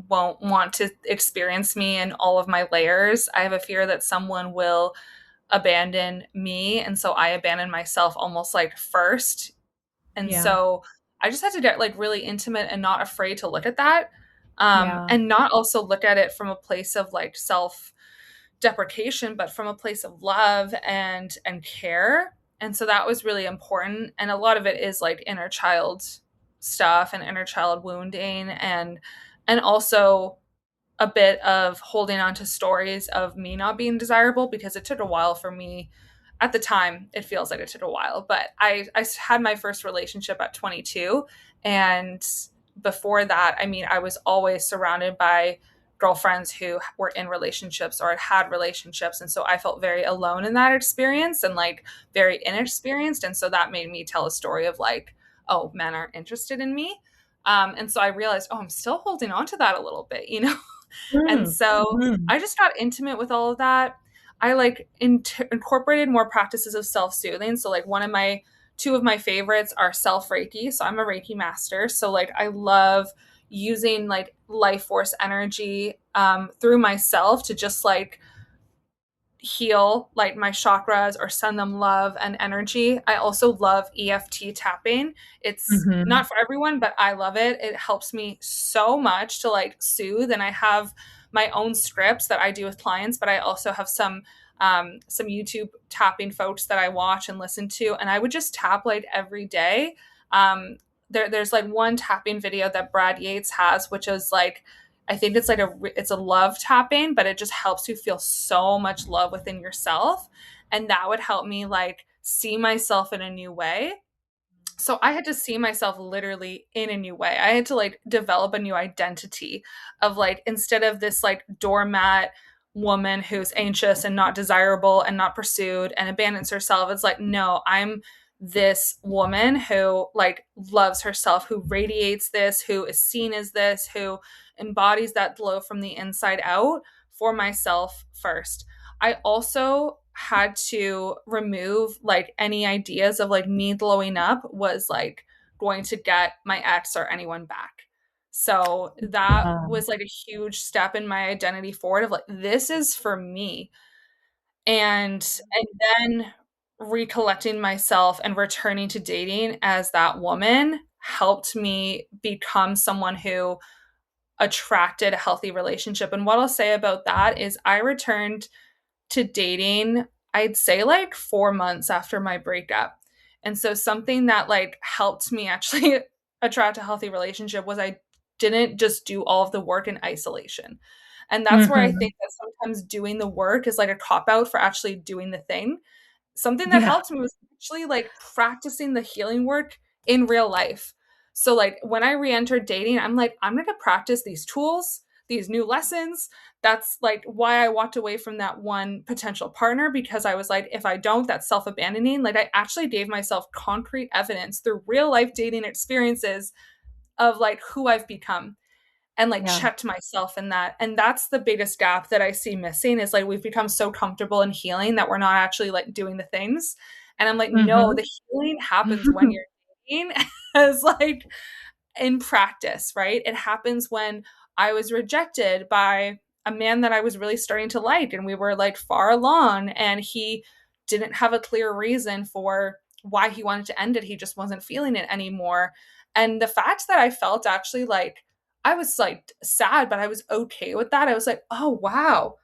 won't want to experience me in all of my layers. I have a fear that someone will abandon me. And so I abandon myself almost like first. And Yeah. so I just had to get like really intimate and not afraid to look at that. Yeah. And not also look at it from a place of like self deprecation, but from a place of love and care. And so that was really important. And a lot of it is like inner child stuff and inner child wounding, and also a bit of holding on to stories of me not being desirable, because it took a while for me. At the time, it feels like it took a while, but I had my first relationship at 22. And before that, I mean, I was always surrounded by girlfriends who were in relationships or had relationships. And so I felt very alone in that experience and like very inexperienced. And so that made me tell a story of like, oh, men aren't interested in me. And so I realized, oh, I'm still holding on to that a little bit, you know? And Mm. so Mhm. I just got intimate with all of that. I like incorporated more practices of self-soothing. So like two of my favorites are self Reiki. So I'm a Reiki master. So like I love using like life force energy through myself to just like heal like my chakras or send them love and energy. I also love EFT tapping. It's Mhm. not for everyone, but I love it. It helps me so much to like soothe. And I have my own scripts that I do with clients, but I also have some YouTube tapping folks that I watch and listen to. And I would just tap like every day. There's like one tapping video that Brad Yates has, which is like, I think it's a love tapping, but it just helps you feel so much love within yourself. And that would help me like see myself in a new way. So I had to see myself literally in a new way. I had to like develop a new identity of like, instead of this like doormat woman who's anxious and not desirable and not pursued and abandons herself, it's like, no, I'm this woman who like loves herself, who radiates this, who is seen as this, who embodies that glow from the inside out for myself first. I also had to remove like any ideas of like me blowing up was like going to get my ex or anyone back. So that Um, was like a huge step in my identity forward of like this is for me. And then recollecting myself and returning to dating as that woman helped me become someone who attracted a healthy relationship. And what I'll say about that is I returned to dating, I'd say like 4 months after my breakup. And so something that like helped me actually attract a healthy relationship was I didn't just do all of the work in isolation. And that's where I mhm. think that sometimes doing the work is like a cop out for actually doing the thing. Something that Yeah. helped me was actually like practicing the healing work in real life. So like when I re-entered dating, I'm like, I'm gonna practice these tools, these new lessons. That's like why I walked away from that one potential partner, because I was like, if I don't, that's self-abandoning. Like I actually gave myself concrete evidence through real life dating experiences of like who I've become, and like Yeah. checked myself in that. And that's the biggest gap that I see missing is like we've become so comfortable in healing that we're not actually like doing the things. And I'm like, no, Mhm. the healing happens when you're dating as like in practice, right? It happens when I was rejected by a man that I was really starting to like, and we were like far along, and he didn't have a clear reason for why he wanted to end it. He just wasn't feeling it anymore. And the fact that I felt actually like I was like sad, but I was okay with that. I was like, oh wow,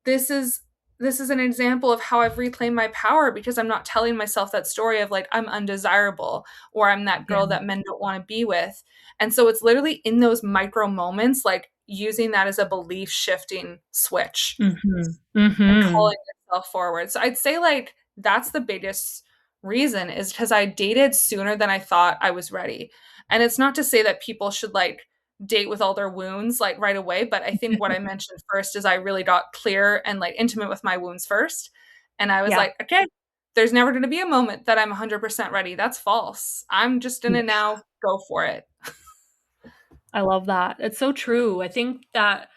this is this is an example of how I've reclaimed my power, because I'm not telling myself that story of like I'm undesirable or I'm that Yeah. girl that men don't want to be with. And so it's literally in those micro moments, like using that as a belief shifting switch Mhm. and Mhm. calling yourself forward. So I'd say like that's the biggest reason, is because I dated sooner than I thought I was ready. And it's not to say that people should like date with all their wounds like right away, but I think what I mentioned first is I really got clear and like intimate with my wounds first. And I was Yeah. like, okay, there's never going to be a moment that I'm 100% ready. That's false. I'm just going Yeah. to now go for it. I love that. It's so true. I think that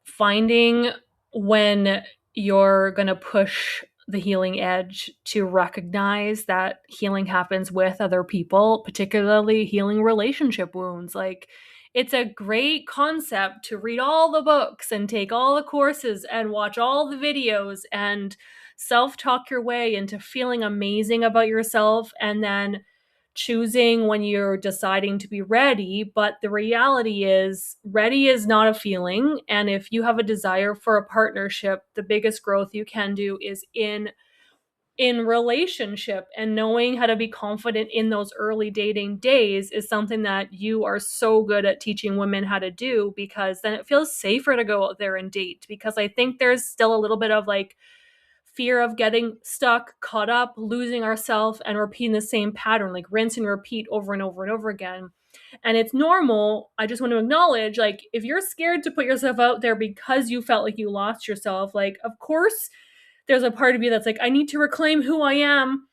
finding when you're going to push the healing edge to recognize that healing happens with other people, particularly healing relationship wounds. Like, it's a great concept to read all the books and take all the courses and watch all the videos and self talk your way into feeling amazing about yourself, and then choosing when you're deciding to be ready. But the reality is, ready is not a feeling. And if you have a desire for a partnership, the biggest growth you can do is in relationship, and knowing how to be confident in those early dating days is something that you are so good at teaching women how to do, because then it feels safer to go out there and date. Because I think there's still a little bit of like fear of getting stuck, caught up, losing ourselves, and repeating the same pattern, like rinse and repeat over and over and over again. And it's normal. I just want to acknowledge, like, if you're scared to put yourself out there because you felt like you lost yourself, like, of course, there's a part of you that's like, I need to reclaim who I am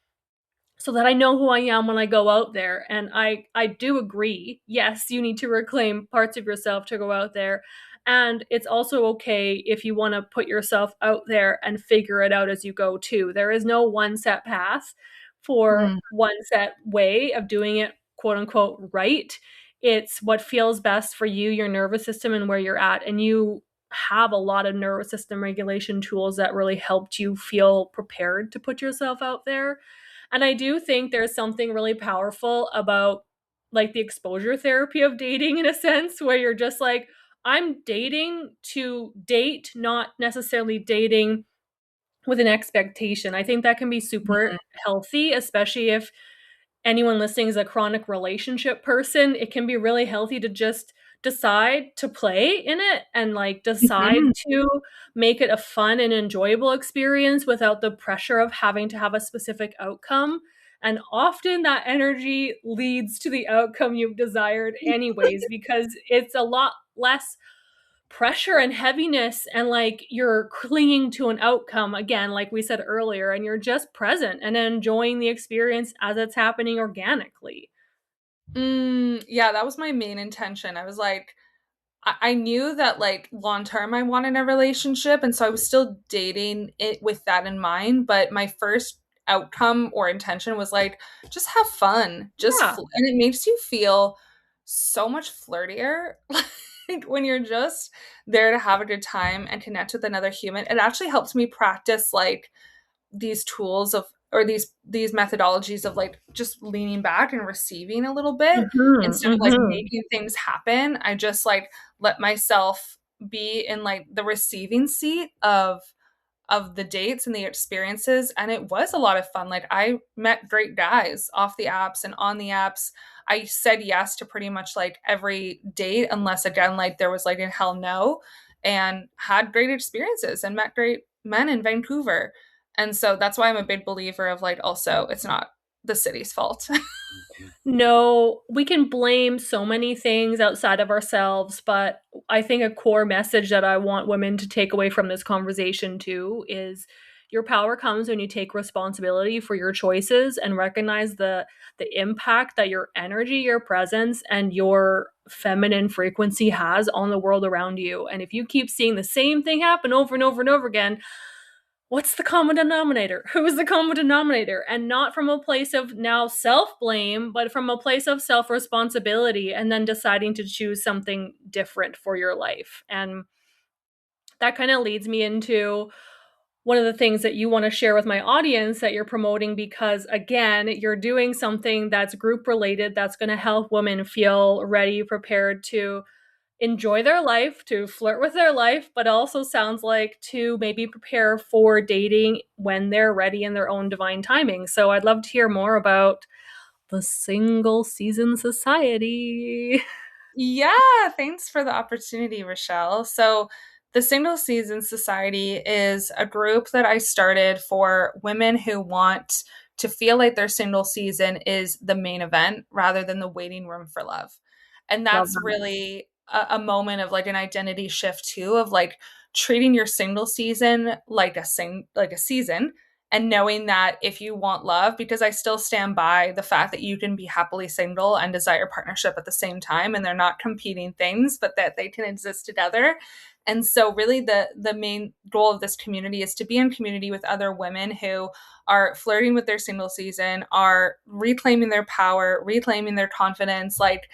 so that I know who I am when I go out there. And I do agree. Yes, you need to reclaim parts of yourself to go out there. And it's also okay if you want to put yourself out there and figure it out as you go too. There is no one set path for Mm. one set way of doing it, quote unquote, right. It's what feels best for you, your nervous system, and where you're at. And you have a lot of nervous system regulation tools that really helped you feel prepared to put yourself out there. And I do think there's something really powerful about like the exposure therapy of dating, in a sense, where you're just like, I'm dating to date, not necessarily dating with an expectation. I think that can be super healthy, especially if anyone listening is a chronic relationship person. It can be really healthy to just decide to play in it and like decide Mhm. to make it a fun and enjoyable experience without the pressure of having to have a specific outcome. And often that energy leads to the outcome you've desired, anyways, because it's a lot less pressure and heaviness, and like you're clinging to an outcome again, like we said earlier, and you're just present and enjoying the experience as it's happening organically. Yeah, that was my main intention. I was like, I knew that like long term I wanted a relationship, and so I was still dating it with that in mind. But my first outcome or intention was like just have fun, Yeah. and it makes you feel so much flirtier. Like when you're just there to have a good time and connect with another human. It actually helps me practice like these tools of or these methodologies of like just leaning back and receiving a little bit Mhm, instead of like mhm. making things happen. I just like let myself be in like the receiving seat of the dates and the experiences, and it was a lot of fun. Like I met great guys off the apps and on the apps. I said yes to pretty much like every date unless again like there was like a hell no, and had great experiences and met great men in Vancouver. And so that's why I'm a big believer of like also it's not the city's fault. No, we can blame so many things outside of ourselves, but I think a core message that I want women to take away from this conversation too is your power comes when you take responsibility for your choices and recognize the impact that your energy, your presence, and your feminine frequency has on the world around you. And if you keep seeing the same thing happen over and over and over again, what's the common denominator? Who is the common denominator? And not from a place of now self blame, but from a place of self responsibility and then deciding to choose something different for your life. And that kind of leads me into one of the things that you want to share with my audience that you're promoting because again you're doing something that's group related that's going to help women feel ready, prepared to enjoy their life, to flirt with their life, but also sounds like to maybe prepare for dating when they're ready in their own divine timing. So I'd love to hear more about the Single Season Society. Yeah, thanks for the opportunity, Rochelle. So, the Single Season Society is a group that I started for women who want to feel like their single season is the main event rather than the waiting room for love. And Love that's that. really a moment of like an identity shift too, of like treating your single season like like a season, and knowing that if you want love, because I still stand by the fact that you can be happily single and desire partnership at the same time, and they're not competing things, but that they can exist together. And so really the main goal of this community is to be in community with other women who are flirting with their single season, are reclaiming their power, reclaiming their confidence, like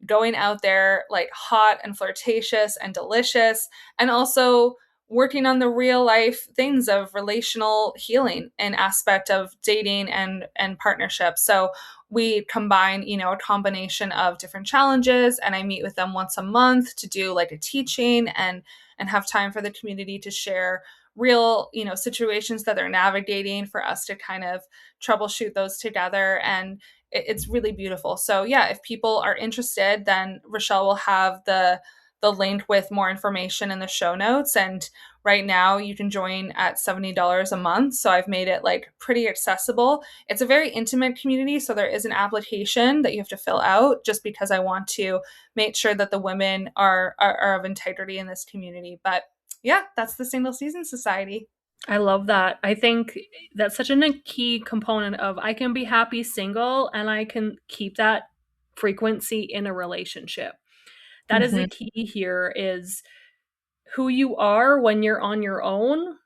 going out there like hot and flirtatious and delicious, and also working on the real life things of relational healing and aspect of dating and partnership. So we combine, you know, a combination of different challenges, and I meet with them once a month to do like a teaching and have time for the community to share real, you know, situations that they're navigating for us to kind of troubleshoot those together. And it's really beautiful. So yeah, if people are interested, then Rochelle will have the link with more information in the show notes. And right now you can join at $70 a month. So I've made it like pretty accessible. It's a very intimate community. So there is an application that you have to fill out just because I want to make sure that the women are of integrity in this community. But yeah, that's the Single Season Society. I love that. I think that's such a key component of I can be happy single and I can keep that frequency in a relationship. That is the Mm-hmm. key here is who you are when you're on your own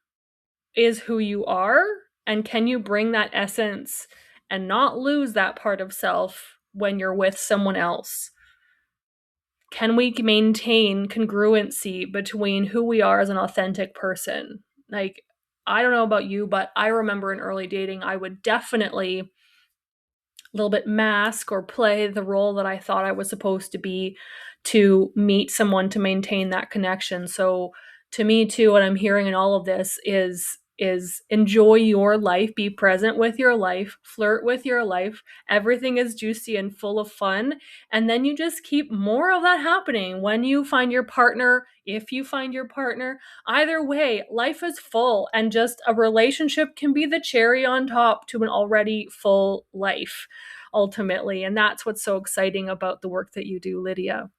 is who you are, and can you bring that essence and not lose that part of self when you're with someone else? Can we maintain congruency between who we are as an authentic person? Like, I don't know about you, but I remember in early dating, I would definitely little bit mask or play the role that I thought I was supposed to be to meet someone to maintain that connection. So to me too, what I'm hearing in all of this is enjoy your life, be present with your life, flirt with your life. Everything is juicy and full of fun. And then you just keep more of that happening when you find your partner, if you find your partner. Either way, life is full, and just a relationship can be the cherry on top to an already full life ultimately. And that's what's so exciting about the work that you do, Lydia.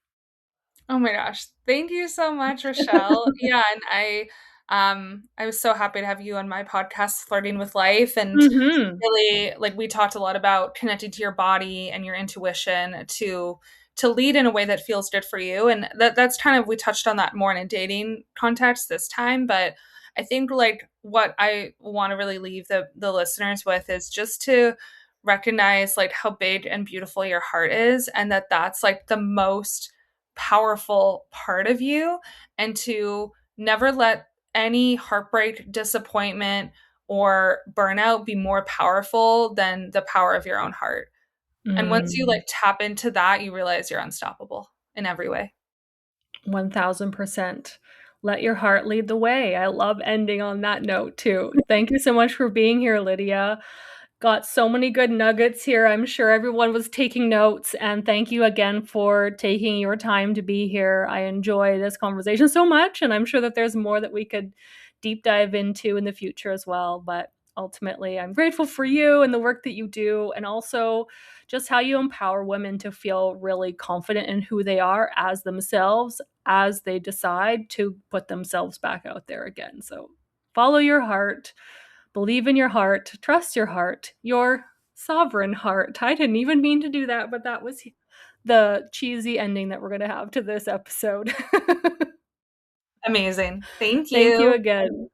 Oh my gosh. Thank you so much, Rochelle. Yeah, and I was so happy to have you on my podcast, Flirting with Life. And Mhm. really like we talked a lot about connecting to your body and your intuition to to lead in a way that feels good for you. And that's kind of, we touched on that more in a dating context this time, but I think like what I want to really leave the listeners with is just to recognize like how big and beautiful your heart is, and that that's like the most powerful part of you, and to never let any heartbreak, disappointment, or burnout be more powerful than the power of your own heart. And once you Mm. like tap into that, you realize you're unstoppable in every way. 1000%. Let your heart lead the way. I love ending on that note too. Thank you so much for being here, Lydia. Got so many good nuggets here. I'm sure everyone was taking notes. And thank you again for taking your time to be here. I enjoy this conversation so much. And I'm sure that there's more that we could deep dive into in the future as well. But ultimately, I'm grateful for you and the work that you do, and also just how you empower women to feel really confident in who they are as themselves as they decide to put themselves back out there again. So follow your heart, believe in your heart, trust your sovereign heart. I didn't even mean to do that, but that was the cheesy ending that we're going to have to this episode. Amazing. Thank Thank you you. again.